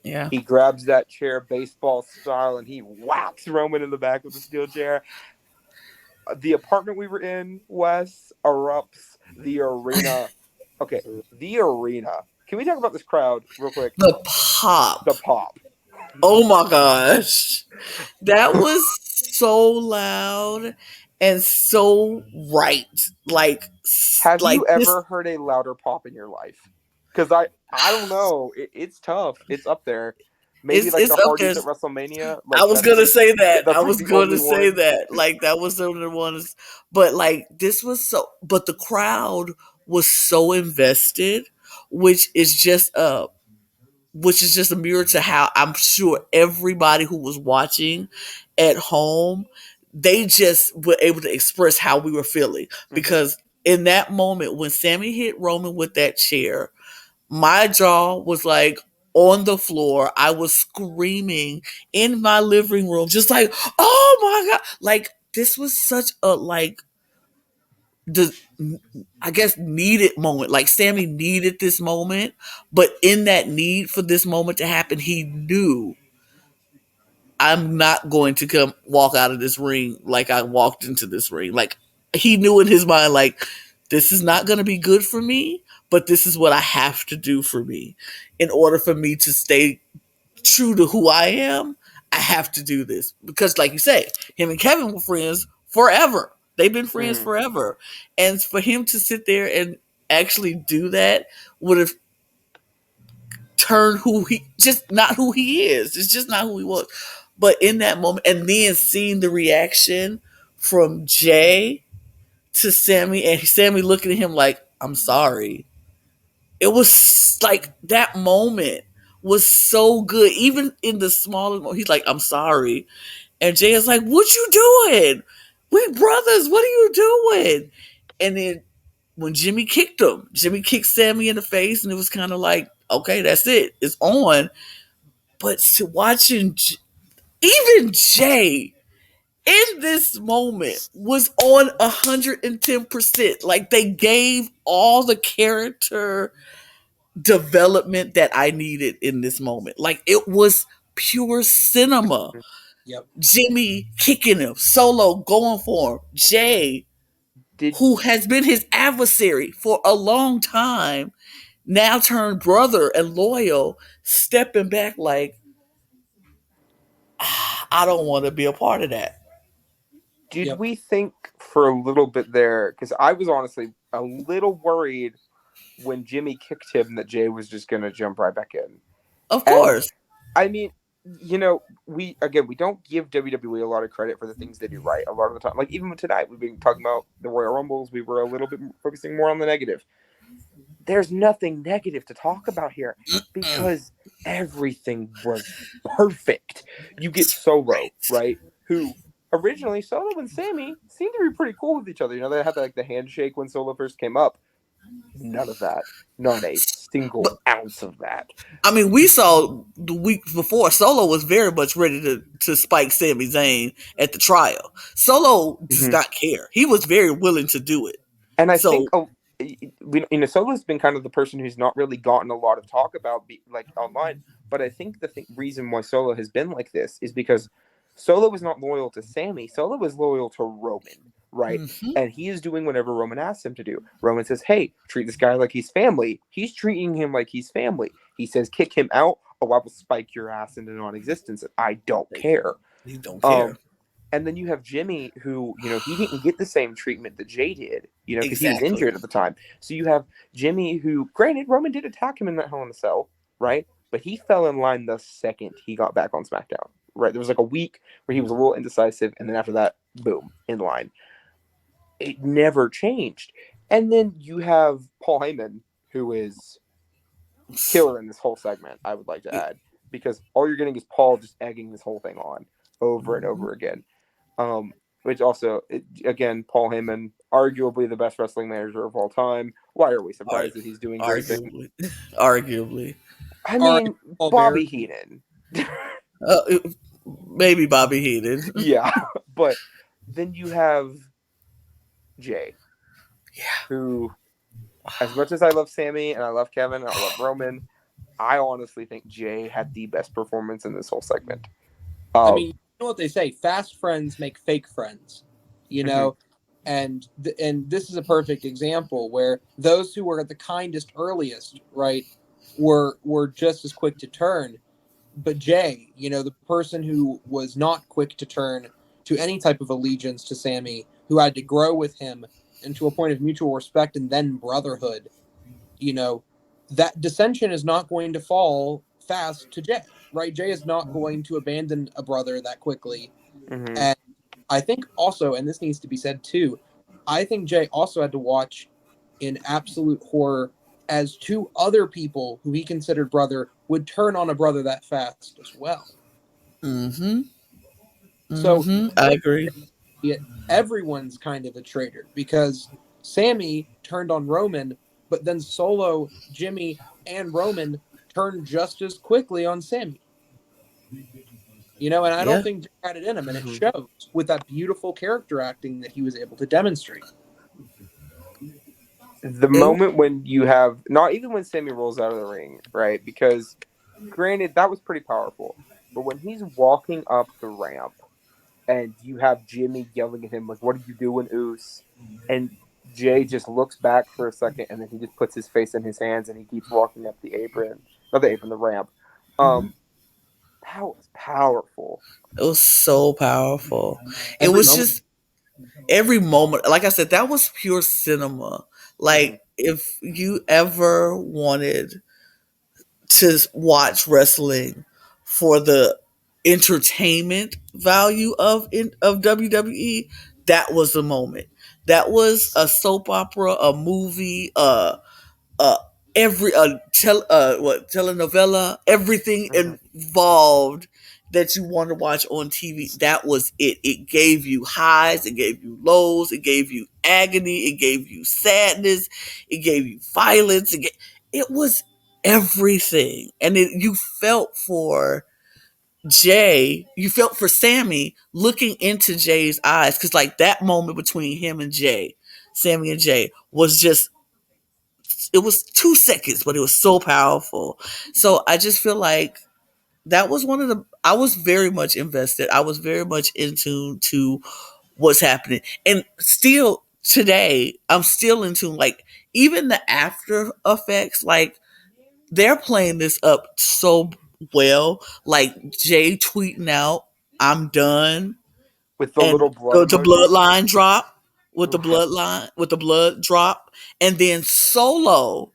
Yeah. He grabs that chair baseball style, and he whacks Roman in the back with the steel chair. The apartment we were in, Wes, erupts. The arena Okay, the arena. Can we talk about this crowd real quick? The pop. The pop. Oh my gosh. That was so loud and so right. Have you This ever heard a louder pop in your life? Because I don't know. It's tough. It's up there. Maybe like it's the up Hardys there. at WrestleMania. I Like was gonna say that. that's I like was the gonna only say one. that. Like that was one of the ones. But like this was so. But the crowd was so invested, which is just a mirror to how I'm sure everybody who was watching at home, they just were able to express how we were feeling Mm-hmm. because in that moment when Sammy hit Roman with that chair, my jaw was like on the floor. I was screaming in my living room, just like, oh my God. Like, this was such a, like, the, I guess, needed moment. Like, Sammy needed this moment, but in that need for this moment to happen, he knew I'm not going to come walk out of this ring like I walked into this ring. Like, he knew in his mind, like, this is not going to be good for me, but this is what I have to do for me. In order for me to stay true to who I am, I have to do this. Because, like you say, him and Kevin were friends forever. They've been friends Mm-hmm. forever. And for him to sit there and actually do that would have turned who he, just not who he is. It's just not who he was. But in that moment, and then seeing the reaction from Jay to Sammy, and Sammy looking at him like, I'm sorry. It was like that moment was so good. Even in the smallest moment, he's like, I'm sorry. And Jay is like, what you doing? We brothers, what are you doing? And then when Jimmy kicked him, Jimmy kicked Sammy in the face, and it was kind of like, okay, that's it. It's on. But watching even Jay in this moment was on 110%. Like they gave all the character development that I needed in this moment. Like it was pure cinema. Yep. Jimmy kicking him, Solo going for him, Jay, Did who has been his adversary for a long time, now turned brother and loyal, stepping back like, I don't want to be a part of that. did Yep. we think for a little bit there? Because I was honestly a little worried when Jimmy kicked him that Jay was just going to jump right back in. Of And course. I mean, we don't give WWE a lot of credit for the things they do right a lot of the time. Like even tonight, we've been talking about the Royal Rumbles. We were a little bit focusing more on the negative. There's nothing negative to talk about here because everything was perfect. You get Solo, right? Who originally Solo and Sammy seemed to be pretty cool with each other. They had like the handshake when Solo first came up. None of that. Not a single But ounce of that. I mean, we saw the week before Solo was very much ready to spike Sami Zayn at the trial. Solo does Mm-hmm. not care. He was very willing to do it. And I think So Solo's been kind of the person who's not really gotten a lot of talk about like online. But I think the reason why Solo has been like this is because Solo was not loyal to Sammy. Solo was loyal to Roman, right? mhm, And he is doing whatever Roman asks him to do. Roman says, "Hey, treat this guy like he's family." He's treating him like he's family. He says, "Kick him out." Oh, I will spike your ass into non-existence. I don't care. he don't care. Um, and then you have Jimmy, who, he didn't get the same treatment that Jay did, because he was Exactly. injured at the time. So you have Jimmy, who, granted, Roman did attack him in that Hell in a Cell, right? But he fell in line the second he got back on SmackDown, right? There was like a week where he was a little indecisive, and then after that, boom, in line. It never changed. And then you have Paul Heyman, who is killer in this whole segment, I would like to add, because all you're getting is Paul just egging this whole thing on over and over again. Which also, again, Paul Heyman, arguably the best wrestling manager of all time. Why are we surprised that he's doing great things? Arguably, arguably. I All right, mean, Paul Bobby Bear. Heenan. Uh, Maybe Bobby Heenan. Yeah, but then you have Jay, Yeah. who, as much as I love Sammy and I love Kevin and I love Roman, I honestly think Jay had the best performance in this whole segment. I mean, you know what they say: fast friends make fake friends. Mm-hmm. And this is a perfect example where those who were at the kindest earliest, right, were just as quick to turn. But Jay, the person who was not quick to turn to any type of allegiance to Sammy, who had to grow with him into a point of mutual respect and then brotherhood, that dissension is not going to fall fast to Jay, right? Jay is not going to abandon a brother that quickly. Mm-hmm. And I think also, and this needs to be said too, I think Jay also had to watch in absolute horror as two other people who he considered brother would turn on a brother that fast as well. Mm-hmm. So Mm-hmm. I agree. everyone's kind of a traitor because Sammy turned on Roman, but then Solo, Jimmy, and Roman turned just as quickly on Sammy. And I don't Yeah. think Jay had it in him, and it Mm-hmm. shows with that beautiful character acting that he was able to demonstrate. The It, moment when you have, not even when Sammy rolls out of the ring, right? Because granted, that was pretty powerful. But when he's walking up the ramp and you have Jimmy yelling at him, like, "What are you doing, Oos?" And Jay just looks back for a second and then he just puts his face in his hands and he keeps walking up the apron, not the apron, the ramp. mhm. Um, that was powerful. It was so powerful. It Every was moment. just every moment. Like I said, that was pure cinema. Mm-hmm. Like if you ever wanted to watch wrestling for the entertainment value of WWE, that was the moment. That was a soap opera, a movie, uh every what telenovela, everything Mm-hmm. involved that you want to watch on TV. That was it. It gave you highs, it gave you lows, it gave you agony, it gave you sadness, it gave you violence. It was everything, and you felt for Jay, you felt for Sammy looking into Jay's eyes because like that moment between him and Jay, Sammy and Jay was just it was 2 seconds, but it was so powerful. So I just feel like that was one of the I was very much invested. I was very much in tune to what's happening. And still today, I'm still in tune. Like even the after effects, like they're playing this up so well. Like Jay tweeting out, I'm done. With the And little blood the emoji. bloodline drop with the Yeah. bloodline with the blood drop. And then Solo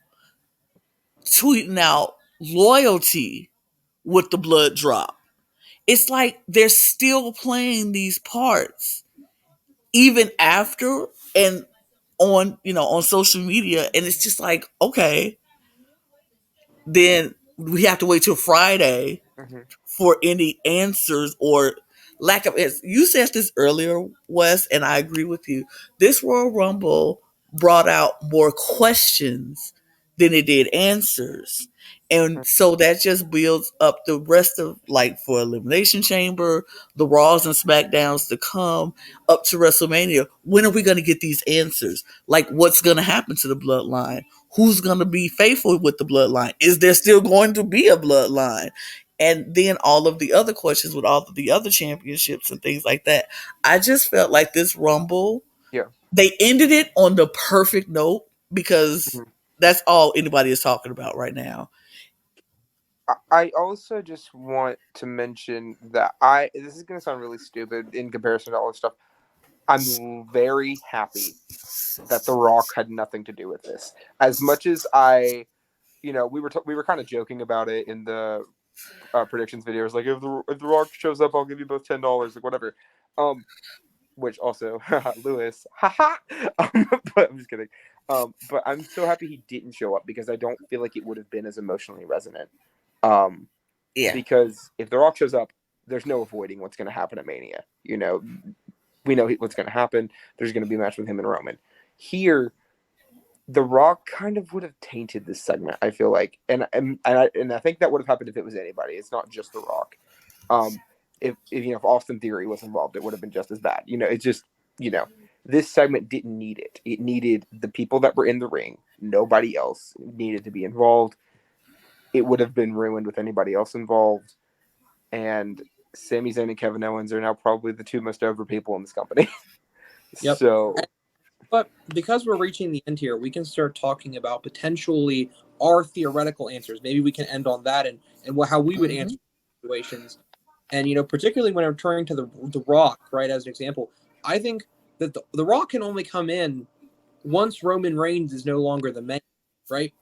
tweeting out loyalty with the blood drop. It's like they're still playing these parts even after and on on social media, and it's just like okay, then we have to wait till Friday Mm-hmm. for any answers or lack of answers. You said this earlier, Wes, and I agree with you. This Royal Rumble brought out more questions than it did answers. And so that just builds up the rest of like for Elimination Chamber, the Raws and SmackDowns to come up to WrestleMania. When are we going to get these answers? Like what's going to happen to the bloodline? Who's going to be faithful with the bloodline? Is there still going to be a bloodline? And then all of the other questions with all of the other championships and things like that. I just felt like this Rumble, Yeah. they ended it on the perfect note because Mm-hmm. that's all anybody is talking about right now. I also just want to mention that this is going to sound really stupid in comparison to all this stuff. I'm very happy that The Rock had nothing to do with this. As much as we were kind of joking about it in the predictions videos, like if the Rock shows up, I'll give you both $10, like whatever. Which also, Lewis, haha. But I'm just kidding. But I'm so happy he didn't show up because I don't feel like it would have been as emotionally resonant. Um, Yeah. because if The Rock shows up, there's no avoiding what's going to happen at Mania. We know what's going to happen. There's going to be a match with him and Roman. Here, The Rock kind of would have tainted this segment. I feel like, and I think that would have happened if it was anybody. It's not just The Rock. If Austin Theory was involved, it would have been just as bad. It's just this segment didn't need it. It needed the people that were in the ring. Nobody else needed to be involved. It would have been ruined with anybody else involved. And Sami Zayn and Kevin Owens are now probably the two most over people in this company. Yep. So But because we're reaching the end here, we can start talking about potentially our theoretical answers. Maybe we can end on that and how we would Hmm. answer situations. And particularly when I'm turning to the Rock, right, as an example, I think that the Rock can only come in once Roman Reigns is no longer the man, right?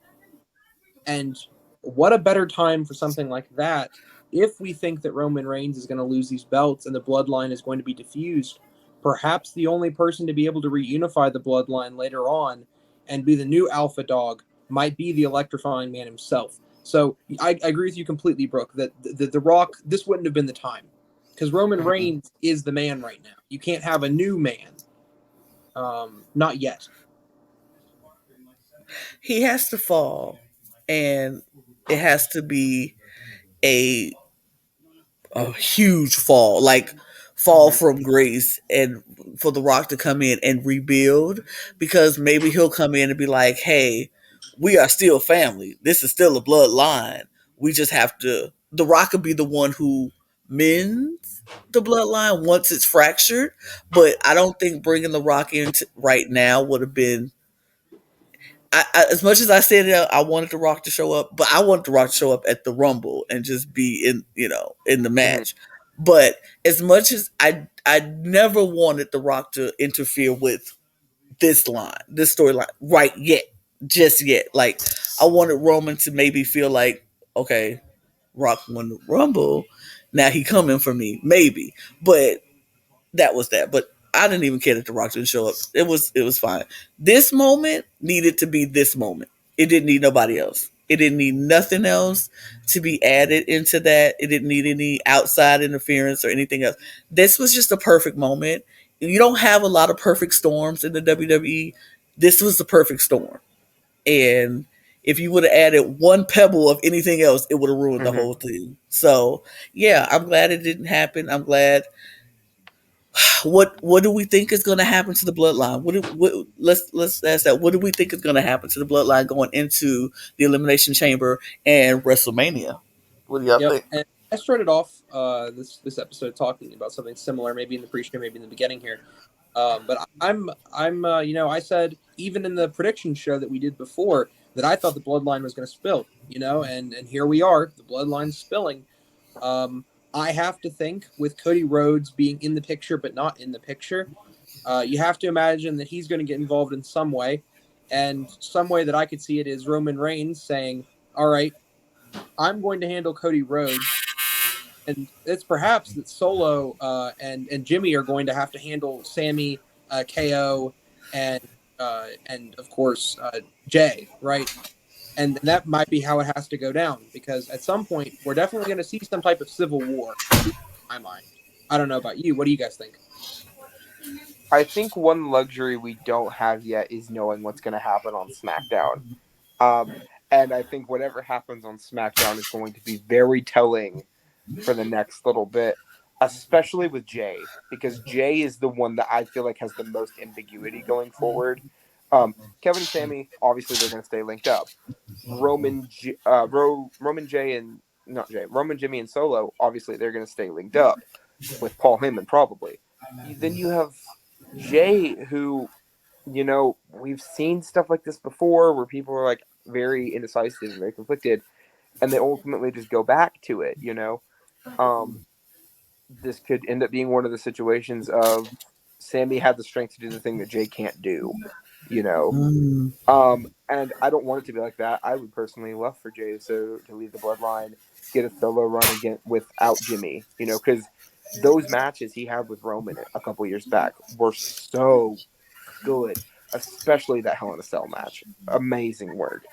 And what a better time for something like that if we think that Roman Reigns is going to lose these belts and the bloodline is going to be diffused. Perhaps the only person to be able to reunify the bloodline later on and be the new alpha dog might be the electrifying man himself. So I agree with you completely, Brooke, that the Rock, this wouldn't have been the time because Roman Mhm. Reigns is the man right now. You can't have a new man. Not yet. He has to fall, and it has to be a a huge fall, like fall Mhm. from grace, and for The Rock to come in and rebuild, because maybe he'll come in and be like, "Hey, we are still family. This is still a bloodline. We just have to." The Rock could be the one who mends the bloodline once it's fractured, but I don't think bringing The Rock in right now would have been. As much as I said it, I wanted The Rock to show up, but I wanted The Rock to show up at the Rumble and just be in, in the Mhm. match. But as much as I never wanted The Rock to interfere with this line, this storyline, right yet, just yet. Like I wanted Roman to maybe feel like, okay, Rock won the Rumble, now he coming for me, maybe. But that was that. But I didn't even care that The Rock didn't show up. It was fine. This moment needed to be this moment. It didn't need nobody else. It didn't need nothing else to be added into that. It didn't need any outside interference or anything else. This was just a perfect moment. You don't have a lot of perfect storms in the WWE. This was the perfect storm. And if you would have added one pebble of anything else, it would have ruined the Mhm. whole thing. So yeah, I'm glad it didn't happen. I'm glad. What do we think is going to happen to the bloodline? Let's ask that. What do we think is going to happen to the bloodline going into the Elimination Chamber and WrestleMania? What do y'all Yep. think? And I started off this episode talking about something similar, maybe in the pre-show, maybe in the beginning here. But I'm I said even in the prediction show that we did before that I thought the bloodline was going to spill, and here we are, the bloodline's spilling. Um, I have to think with Cody Rhodes being in the picture but not in the picture, you have to imagine that he's going to get involved in some way, and some way that I could see it is Roman Reigns saying, "All right, I'm going to handle Cody Rhodes." And it's perhaps that Solo and Jimmy are going to have to handle Sammy, KO, and of course Jay, right? And that might be how it has to go down because at some point we're definitely going to see some type of civil war. At least in my mind. I don't know about you. What do you guys think? I think one luxury we don't have yet is knowing what's going to happen on SmackDown. Um, and I think whatever happens on SmackDown is going to be very telling for the next little bit, especially with Jay, because Jay is the one that I feel like has the most ambiguity going forward. Kevin and Sammy, obviously, they're going to stay linked up. Roman Jay and not Jay, Roman Jimmy and Solo, obviously, they're going to stay linked up with Paul Heyman probably. Then you have Jay, who we've seen stuff like this before where people are like very indecisive and very conflicted, and they ultimately just go back to it. Um, this could end up being one of the situations of Sammy had the strength to do the thing that Jay can't do, you know. Mm. And I don't want it to be like that. I would personally love for Jay to leave the bloodline, get a solo run again without Jimmy, because those matches he had with Roman a couple years back were so good, especially that Hell in a Cell match. Amazing work.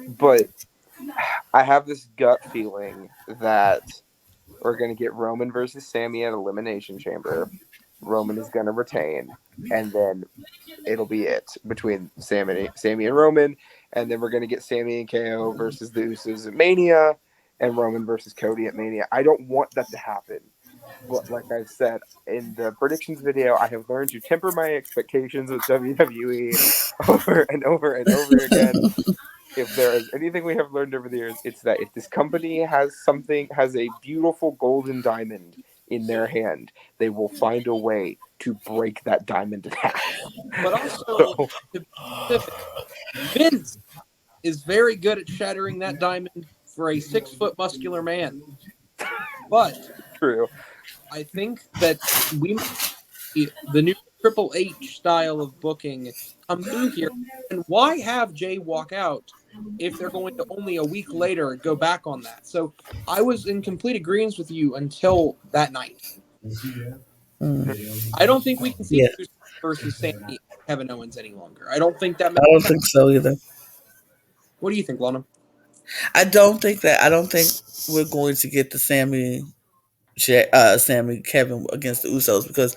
But I have this gut feeling that we're going to get Roman versus Sammy at Elimination Chamber. Roman is going to retain, and then it'll be it between Sammy and Roman. And then we're going to get Sammy and KO versus the Usos at Mania, and Roman versus Cody at Mania. I don't want that to happen. But like I said in the predictions video, I have learned to temper my expectations with WWE over and over and over again. If there is anything we have learned over the years, it's that if this company has a beautiful golden diamond in their hand, they will find a way to break that diamond in half. But also, So, to be specific, Vince is very good at shattering that diamond for a 6-foot muscular man. But true. I think that we might see the new Triple H style of booking come through here. And why have Jay walk out if they're going to only a week later go back on that? So I was in complete agreement with you until that night. I don't think we can see Yeah, Bruce versus Sammy Kevin Owens any longer. I don't think that I makes don't sense. think so either. What do you think, Lana? I don't think that. I don't think we're going to get the Sammy Kevin against the Usos because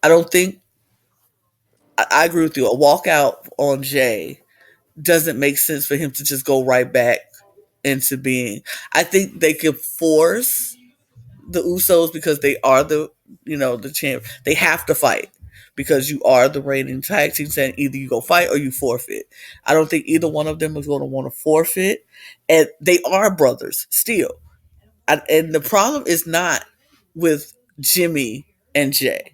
I don't think I agree with you. A walkout on Jay doesn't make sense for him to just go right back into being. I think they could force the Usos because they are the champ. They have to fight because you are the reigning tag team. Saying either you go fight or you forfeit. I don't think either one of them is going to want to forfeit, and they are brothers still. And the problem is not with Jimmy and Jay.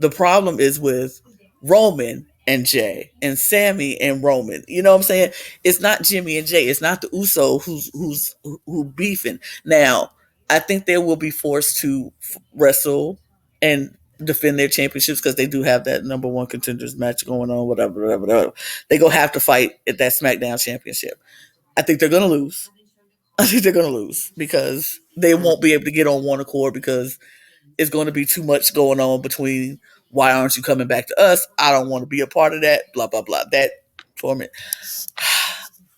The problem is with Roman and Jay and Sammy and Roman. You know what I'm saying? It's not Jimmy and Jay. It's not the Uso who beefing. Now, I think they will be forced to wrestle and defend their championships because they do have that number one contenders match going on. Whatever. They go have to fight at that SmackDown championship. I think they're gonna lose. I think they're gonna lose because they won't be able to get on one accord because it's going to be too much going on between why aren't you coming back to us? I don't want to be a part of that. Blah blah blah. That torment.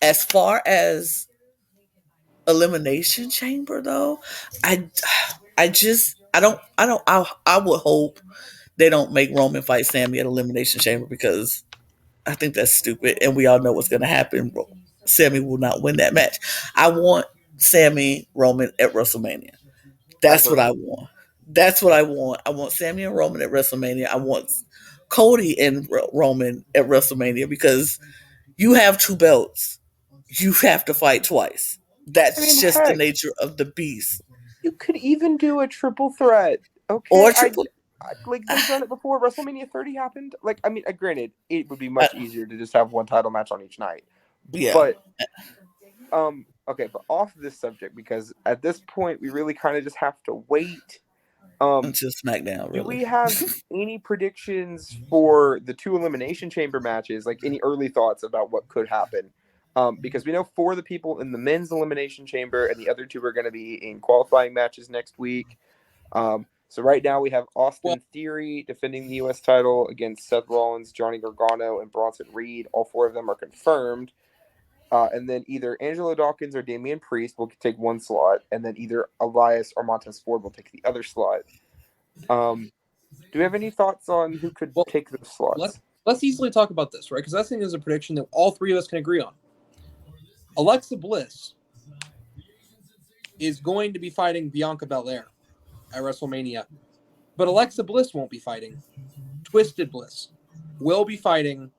As far as elimination chamber though, I I would hope they don't make Roman fight Sammy at elimination chamber because I think that's stupid and we all know what's going to happen. Sammy will not win that match. I want Sammy Roman at WrestleMania. That's what I Agreed. want. That's what I want. I want Sammy and Roman at WrestleMania. I want Cody and Roman at WrestleMania because you have two belts. You have to fight twice. I That's mean, just the heck, nature of the beast. you could even do a triple threat. Okay, Or triple. like they've done it before. WrestleMania 30 happened. Like, I mean, granted, it would be Uh, much easier to just have one title match on each night. yeah, But okay, but off this subject because at this point we really kind of just have to wait. until SmackDown, Do really. we have any predictions for the two elimination chamber matches? Like any early thoughts about what could happen? Because we know 4 of the people in the men's elimination chamber, and the other 2 are going to be in qualifying matches next week. So right now we have Well, Austin Theory defending the U.S. title against Seth Rollins, Johnny Gargano, and Bronson Reed. All 4 of them are confirmed. And then either Angelo Dawkins or Damian Priest will take one slot, and then either Elias or Montez Ford will take the other slot. Do we have any thoughts on who could well, take those slots? let's easily talk about this, right? Because I think there's a prediction that all 3 of us can agree on. Alexa Bliss is going to be fighting Bianca Belair at WrestleMania, but Alexa Bliss won't be fighting. Twisted Bliss will be fighting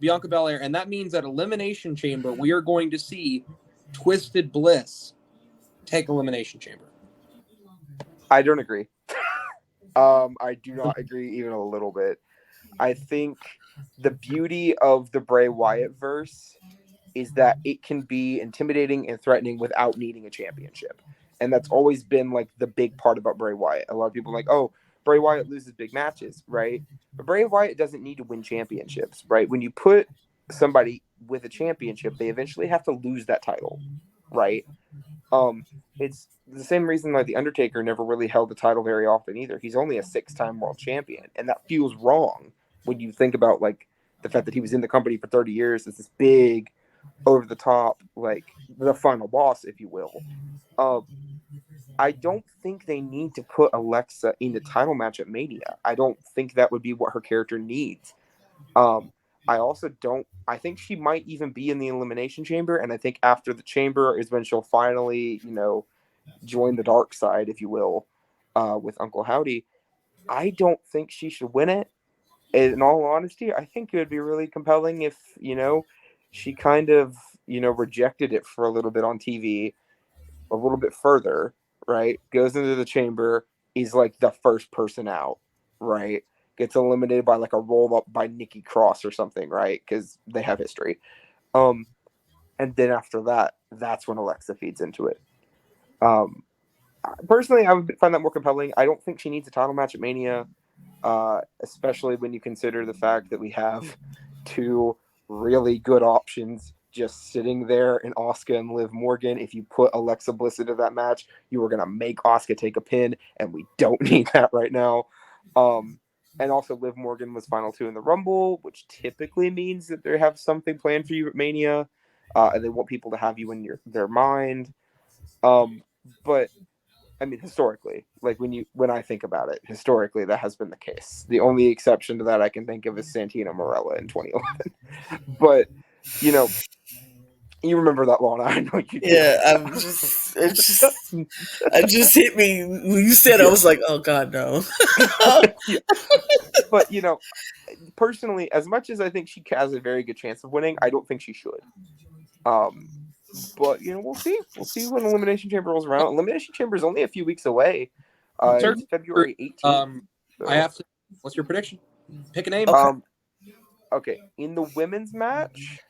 Bianca Belair, and that means at Elimination Chamber we are going to see Twisted Bliss take Elimination Chamber. I don't agree. I do not agree even a little bit. I think the beauty of the Bray Wyatt verse is that it can be intimidating and threatening without needing a championship. And that's always been like the big part about Bray Wyatt. A lot of people are like, oh, Bray Wyatt loses big matches, right? But Bray Wyatt doesn't need to win championships, right? When you put somebody with a championship, they eventually have to lose that title, right? It's the same reason like the Undertaker never really held the title very often either. He's only a 6-time world champion, and that feels wrong when you think about like the fact that he was in the company for 30 years as this big, over the top, like the final boss, if you will. I don't think they need to put Alexa in the title match at Mania. I don't think that would be what her character needs. I also don't. I think she might even be in the Elimination Chamber, and I think after the Chamber is when she'll finally, join the dark side, if you will, with Uncle Howdy. I don't think she should win it. In all honesty, I think it would be really compelling if, she kind of, rejected it for a little bit on TV, a little bit further, right? Goes into the chamber, is like the first person out, right? Gets eliminated by like a roll up by Nikki Cross or something, right? Because they have history. Um, and then after that, that's when Alexa feeds into it. Um, Personally, I would find that more compelling. I don't think she needs a title match at Mania, especially when you consider the fact that we have two really good options just sitting there in Asuka and Liv Morgan. If you put Alexa Bliss into that match, you are going to make Asuka take a pin, and we don't need that right now. And also, Liv Morgan was final two in the Rumble, which typically means that they have something planned for you at Mania, and they want people to have you in their mind. But I mean, historically, like when I think about it, historically that has been the case. The only exception to that I can think of is Santino Marella in 2011. But you know, you remember that, Lana. I know you do. Yeah, it just hit me when you said. I Yeah. was like, oh God, no. Yeah. But personally, as much as I think she has a very good chance of winning, I don't think she should. Um, but we'll see. We'll see when Elimination Chamber rolls around. Elimination Chamber is only a few weeks away. It's Certainly. February 18th. I have to. What's your prediction? Pick a name. Okay. Okay. In the women's match,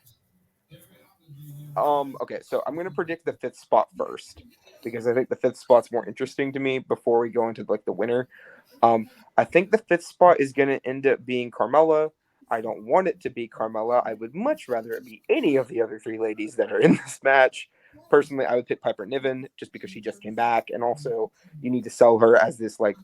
okay, so I'm gonna predict the fifth spot first because I think the fifth spot's more interesting to me before we go into like the winner. I think the fifth spot is gonna end up being Carmella. I don't want it to be Carmella. I would much rather it be any of the other three ladies that are in this match. Personally, I would pick Piper Niven just because she just came back, and also you need to sell her as this like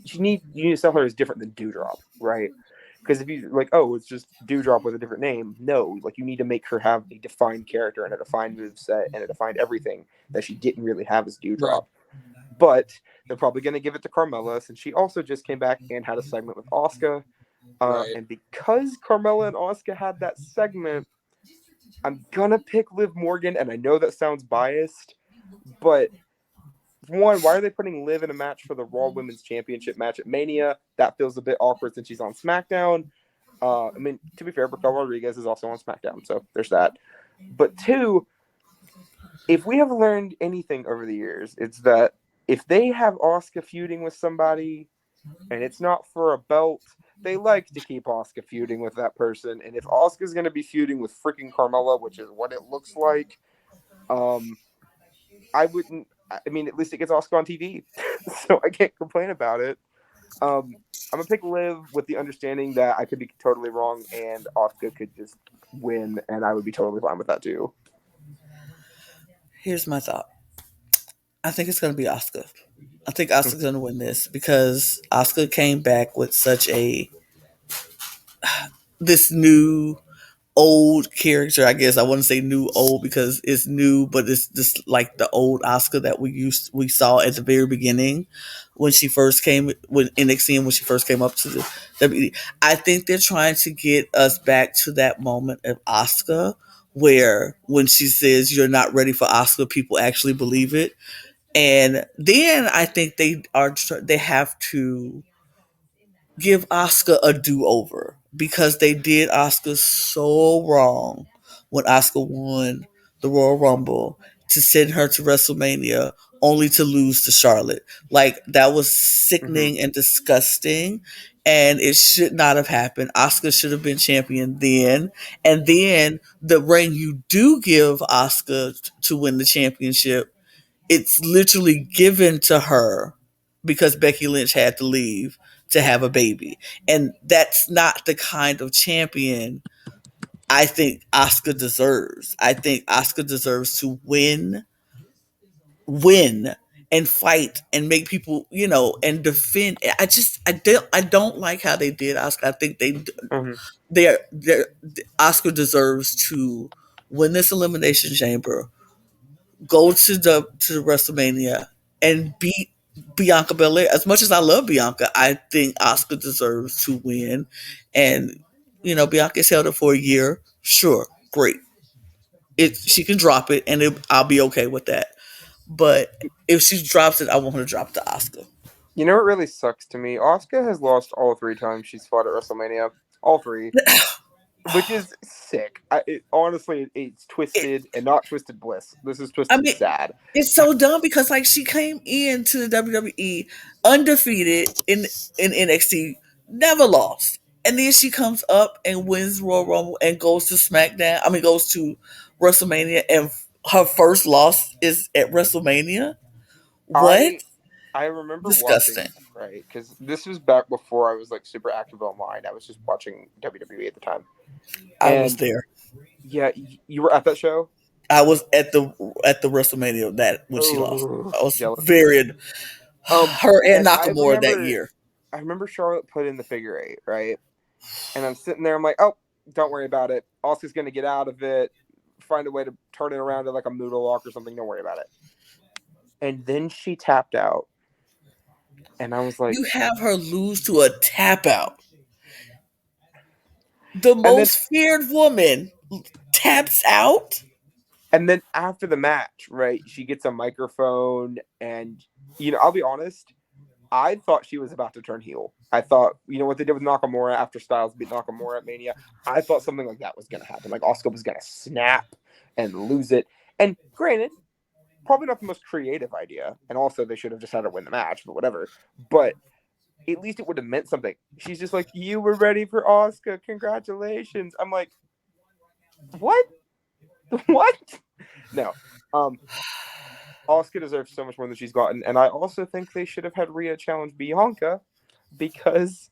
you need to sell her as different than Dewdrop, right? Because if you like, oh, it's just Dewdrop with a different name. No, like you need to make her have a defined character and a defined moveset and a defined everything that she didn't really have as Dewdrop. Right. But they're probably going to give it to Carmella since she also just came back and had a segment with Asuka. Right. And because Carmella and Asuka had that segment, I'm going to pick Liv Morgan. And I know that sounds biased, but one, why are they putting Liv in a match for the Raw Women's Championship match at Mania? That feels a bit awkward since she's on SmackDown. I mean, to be fair, Raquel Rodriguez is also on SmackDown, so there's that. But two, if we have learned anything over the years, it's that if they have Asuka feuding with somebody and it's not for a belt, they like to keep Asuka feuding with that person. And if Asuka's going to be feuding with freaking Carmella, which is what it looks like, I wouldn't. I mean, at least it gets Asuka on TV, so I can't complain about it. I'm gonna pick Liv with the understanding that I could be totally wrong and Asuka could just win, and I would be totally fine with that too. Here's my thought. I think it's gonna be Asuka. I think Asuka's gonna win this because Asuka came back with such this new old character. I guess I wouldn't say new old because it's new, but it's just like the old Asuka that we saw at the very beginning when she first came with NXT and when she first came up to the WWE. I think they're trying to get us back to that moment of Asuka where when she says you're not ready for Asuka, people actually believe it. And then I think they have to give Asuka a do-over because they did Asuka so wrong when Asuka won the Royal Rumble to send her to WrestleMania only to lose to Charlotte. Like that was sickening and disgusting, and it should not have happened. Asuka should have been champion then, and then the reign you do give Asuka to win the championship, it's literally given to her because Becky Lynch had to leave to have a baby. And that's not the kind of champion I think Asuka deserves. I think Asuka deserves to win and fight and make people, and defend. I don't like how they did Asuka. I think they're Asuka deserves to win this elimination chamber, go to WrestleMania and beat Bianca Belair. As much as I love Bianca, I think Asuka deserves to win. And Bianca's held it for a year. Sure, great. She can drop it, and I'll be okay with that. But if she drops it, I want her to drop it to Asuka. You know what really sucks to me? Asuka has lost all 3 times she's fought at WrestleMania. All 3. which is sick. Honestly, it's It, twisted and not twisted bliss. This is I twisted mean, sad. it's so dumb because like she came into the WWE undefeated in NXT, never lost, and then she comes up and wins Royal Rumble and goes to SmackDown. I mean, goes to WrestleMania, and her first loss is at WrestleMania. What? I I remember watching, Disgusting. right, because this was back before I was like super active online. I was just watching WWE at the time, I was and there. yeah, you were at that show. I was at the WrestleMania that when she lost. Oh, I was jealous. very her and And Nakamura that year. I remember Charlotte put in the figure eight, right, and I'm sitting there. I'm like, oh, don't worry about it. Asuka's gonna get out of it, find a way to turn it around to like a Moodle lock or something. Don't worry about it. And then she tapped out, and I was like, You have her lose to a tap out. The and then most feared woman taps out. and then after the match, right, she gets a microphone, and I'll be honest, I thought she was about to turn heel. I thought, what they did with Nakamura after Styles beat Nakamura at Mania, I thought something like that was going to happen. Like Asuka was going to snap and lose it. And granted, probably not the most creative idea, and also they should have just had her win the match, but whatever. But at least it would have meant something. She's just like, you were ready for Asuka, congratulations. I'm like, what? What? No. Asuka deserves so much more than she's gotten, and I also think they should have had Rhea challenge Bianca, because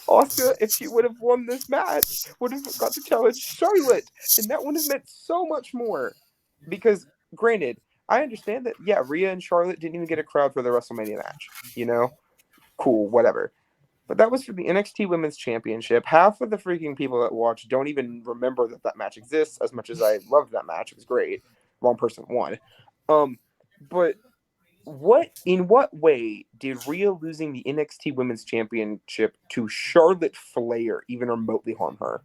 Asuka, if she would have won this match, would have got to challenge Charlotte, and that would have meant so much more. Because, granted, I understand that, yeah, Rhea and Charlotte didn't even get a crowd for the WrestleMania match, Cool, whatever. But that was for the NXT Women's Championship. Half of the freaking people that watch don't even remember that match exists, as much as I loved that match. It was great. Wrong person won. But in what way did Rhea losing the NXT Women's Championship to Charlotte Flair even remotely harm her?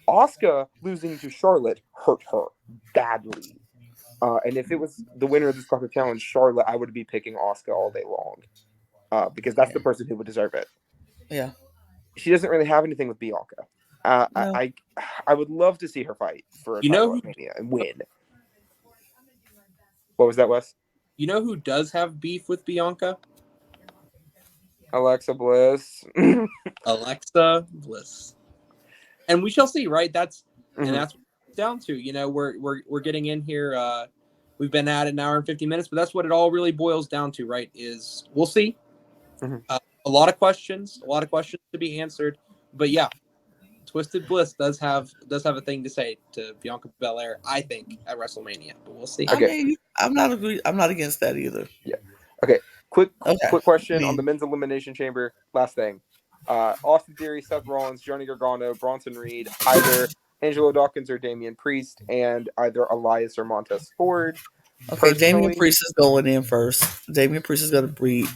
Asuka losing to Charlotte hurt her badly. And if it was the winner of this Classic Challenge, Charlotte, I would be picking Asuka all day long. Because that's the person who would deserve it. Yeah. She doesn't really have anything with Bianca. No. I would love to see her fight for a title at Mania and win. What was that, Wes? You know who does have beef with Bianca? Alexa Bliss. Alexa Bliss. And we shall see, right? And that's what it's down to. We're getting in here. We've been at it an hour and 50 minutes, but that's what it all really boils down to, right? Is we'll see. A lot of questions to be answered, but yeah, Twisted Bliss does have a thing to say to Bianca Belair, I think, at WrestleMania, but we'll see. Okay. I mean, I'm not against that either. Yeah. Okay. Quick question on the men's elimination chamber. Last thing. Austin Theory, Seth Rollins, Johnny Gargano, Bronson Reed, either Angelo Dawkins or Damian Priest, and either Elias or Montez Ford. Okay, Damian Priest is going in first. Damian Priest is going to beat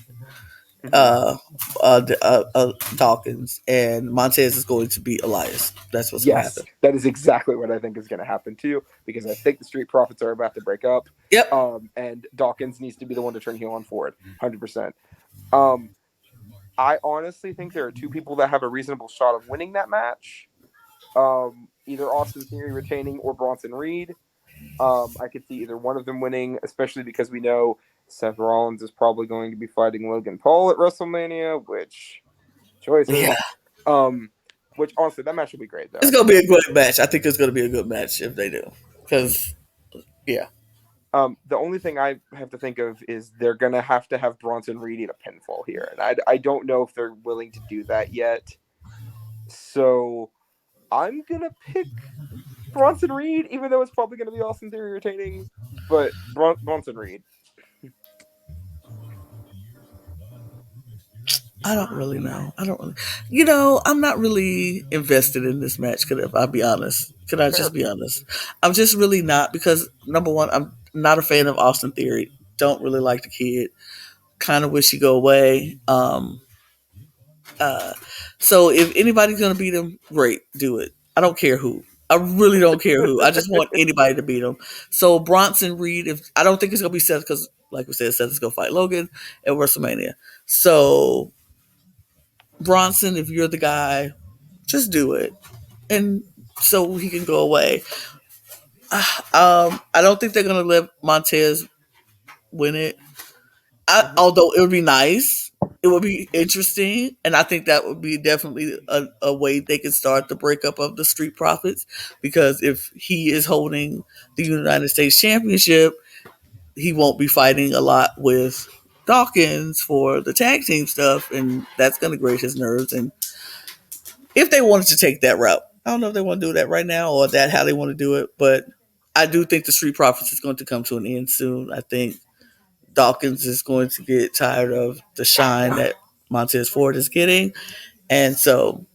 Dawkins, and Montez is going to beat Elias. That's what's going to happen. That is exactly what I think is going to happen too, because I think the Street Profits are about to break up. Yep. And Dawkins needs to be the one to turn heel on Ford, 100%. I honestly think there are two people that have a reasonable shot of winning that match. Either Austin Theory retaining or Bronson Reed. I could see either one of them winning, especially because we know Seth Rollins is probably going to be fighting Logan Paul at WrestleMania, which choices. Yeah. Which honestly, that match will be great though. It's going to be a good match. I think it's going to be a good match if they do. Because, yeah. The only thing I have to think of is they're going to have Bronson Reed eat a pinfall here. And I don't know if they're willing to do that yet. So I'm going to pick Bronson Reed, even though it's probably going to be Austin Theory retaining. But Bronson Reed. I don't really know. I'm not really invested in this match. If I'll be honest, can I just be honest? I'm just really not, because number one, I'm not a fan of Austin Theory. Don't really like the kid. Kind of wish he'd go away. So if anybody's gonna beat him, great, do it. I don't care who. I really don't care who. I just want anybody to beat him. So Bronson Reed, I don't think it's gonna be Seth, because like we said, Seth is gonna fight Logan at WrestleMania. So Bronson, if you're the guy, Just do it, and so he can go away. I don't think they're gonna let Montez win it. Although it would be nice, it would be interesting, and I think that would be definitely a way they could start the breakup of the Street Profits. Because if he is holding the United States Championship, he won't be fighting a lot with Dawkins for the tag team stuff, and that's going to grate his nerves. And if they wanted to take that route, I don't know if they want to do that right now or that how they want to do it, but I do think the Street Profits is going to come to an end soon. I think Dawkins is going to get tired of the shine that Montez Ford is getting. And so,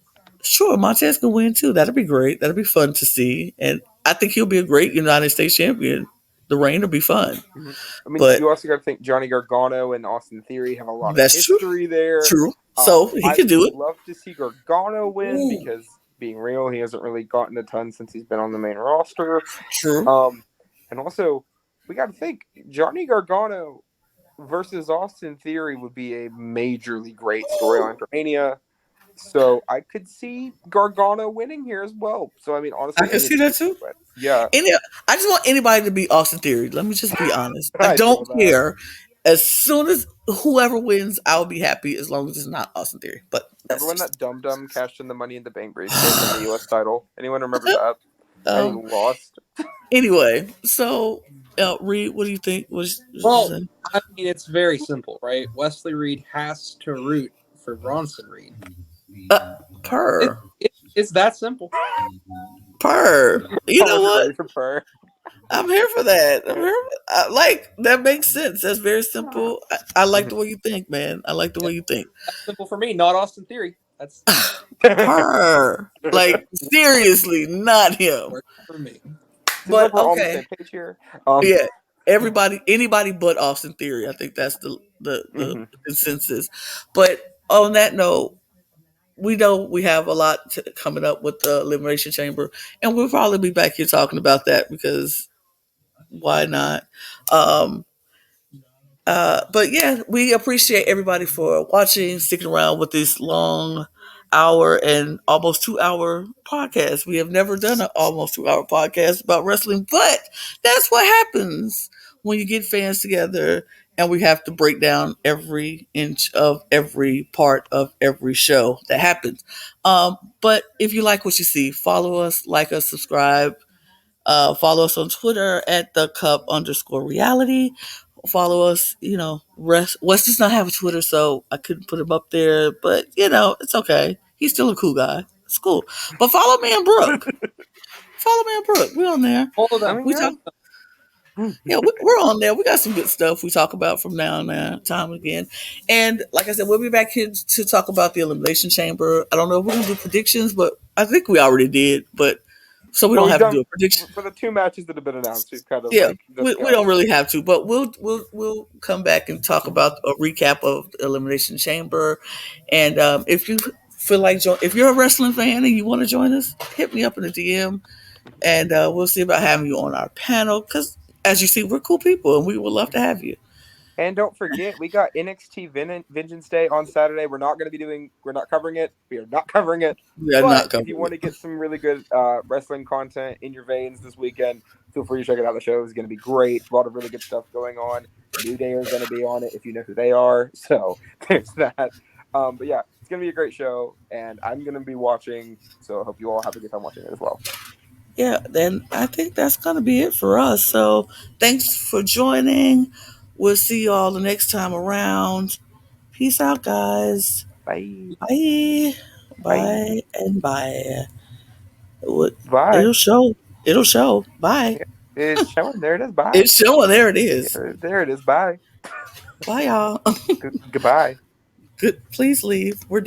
sure, Montez can win too. That'll be great. That'll be fun to see. And I think he'll be a great United States champion. The reign will be fun. Mm-hmm. I mean, But you also got to think Johnny Gargano and Austin Theory have a lot of that's history there. True. So he could do it. I'd love to see Gargano win because, being real, he hasn't really gotten a ton since he's been on the main roster. True. And also, we got to think Johnny Gargano versus Austin Theory would be a majorly great storyline for Mania. So I could see Gargano winning here as well. So I mean, honestly, I can see that too. Yeah. I just want anybody to be Austin Theory. Let me just be honest. I don't care. As soon as whoever wins, I'll be happy as long as it's not Austin Theory. But remember when that Dum Dum cashed in the Money in the Bank briefcase in the U.S. title? Anyone remember that? And he lost. Anyway, so Reed, what do you think? Well, I mean, it's very simple, right? Wesley Reed has to root for Bronson Reed. It's that simple. You know what? I'm here for that. Like that makes sense. That's very simple. I like the way you think, man. I like the way you think. That's simple for me, not Austin Theory. That's like seriously, not him. For me. But we're on the same page here. Yeah. Anybody but Austin Theory. I think that's the consensus. But on that note, we know we have a lot coming up with the Elimination Chamber, and we'll probably be back here talking about that because why not? But yeah, we appreciate everybody for watching, sticking around with this long hour and almost 2 hour podcast. We have never done an almost 2 hour podcast about wrestling, but that's what happens when you get fans together and we have to break down every inch of every part of every show that happens. But if you like what you see, follow us, like us, subscribe. Follow us on Twitter at @thecup_reality. Follow us, Wes does not have a Twitter, so I couldn't put him up there, but it's okay. He's still a cool guy. It's cool. But follow me and Brook. We're on there. We're on there. We got some good stuff we talk about from now and time again. And like I said, we'll be back here to talk about the Elimination Chamber. I don't know if we're gonna do predictions, but I think we already did. But so we don't have to do a prediction for the 2 matches that have been announced. We've kind of we don't really have to, but we'll come back and talk about a recap of the Elimination Chamber. And if you feel like if you're a wrestling fan and you want to join us, hit me up in the DM, and we'll see about having you on our panel. Because as you see, we're cool people, and we would love to have you. And don't forget, we got NXT Vengeance Day on Saturday. We're not covering it. We are not covering it. But if you want to get some really good wrestling content in your veins this weekend, feel free to check it out. The show is going to be great. A lot of really good stuff going on. New Day is going to be on it if you know who they are. So there's that. But yeah, it's going to be a great show, and I'm going to be watching. So I hope you all have a good time watching it as well. Yeah, then I think that's going to be it for us. So thanks for joining. We'll see you all the next time around. Peace out, guys. Bye. Bye. Bye. And bye. Bye. It'll show. Bye. It's showing. There it is. Bye. It's showing. There it is. There it is. Bye. Bye, y'all. Goodbye. Please leave. We're done.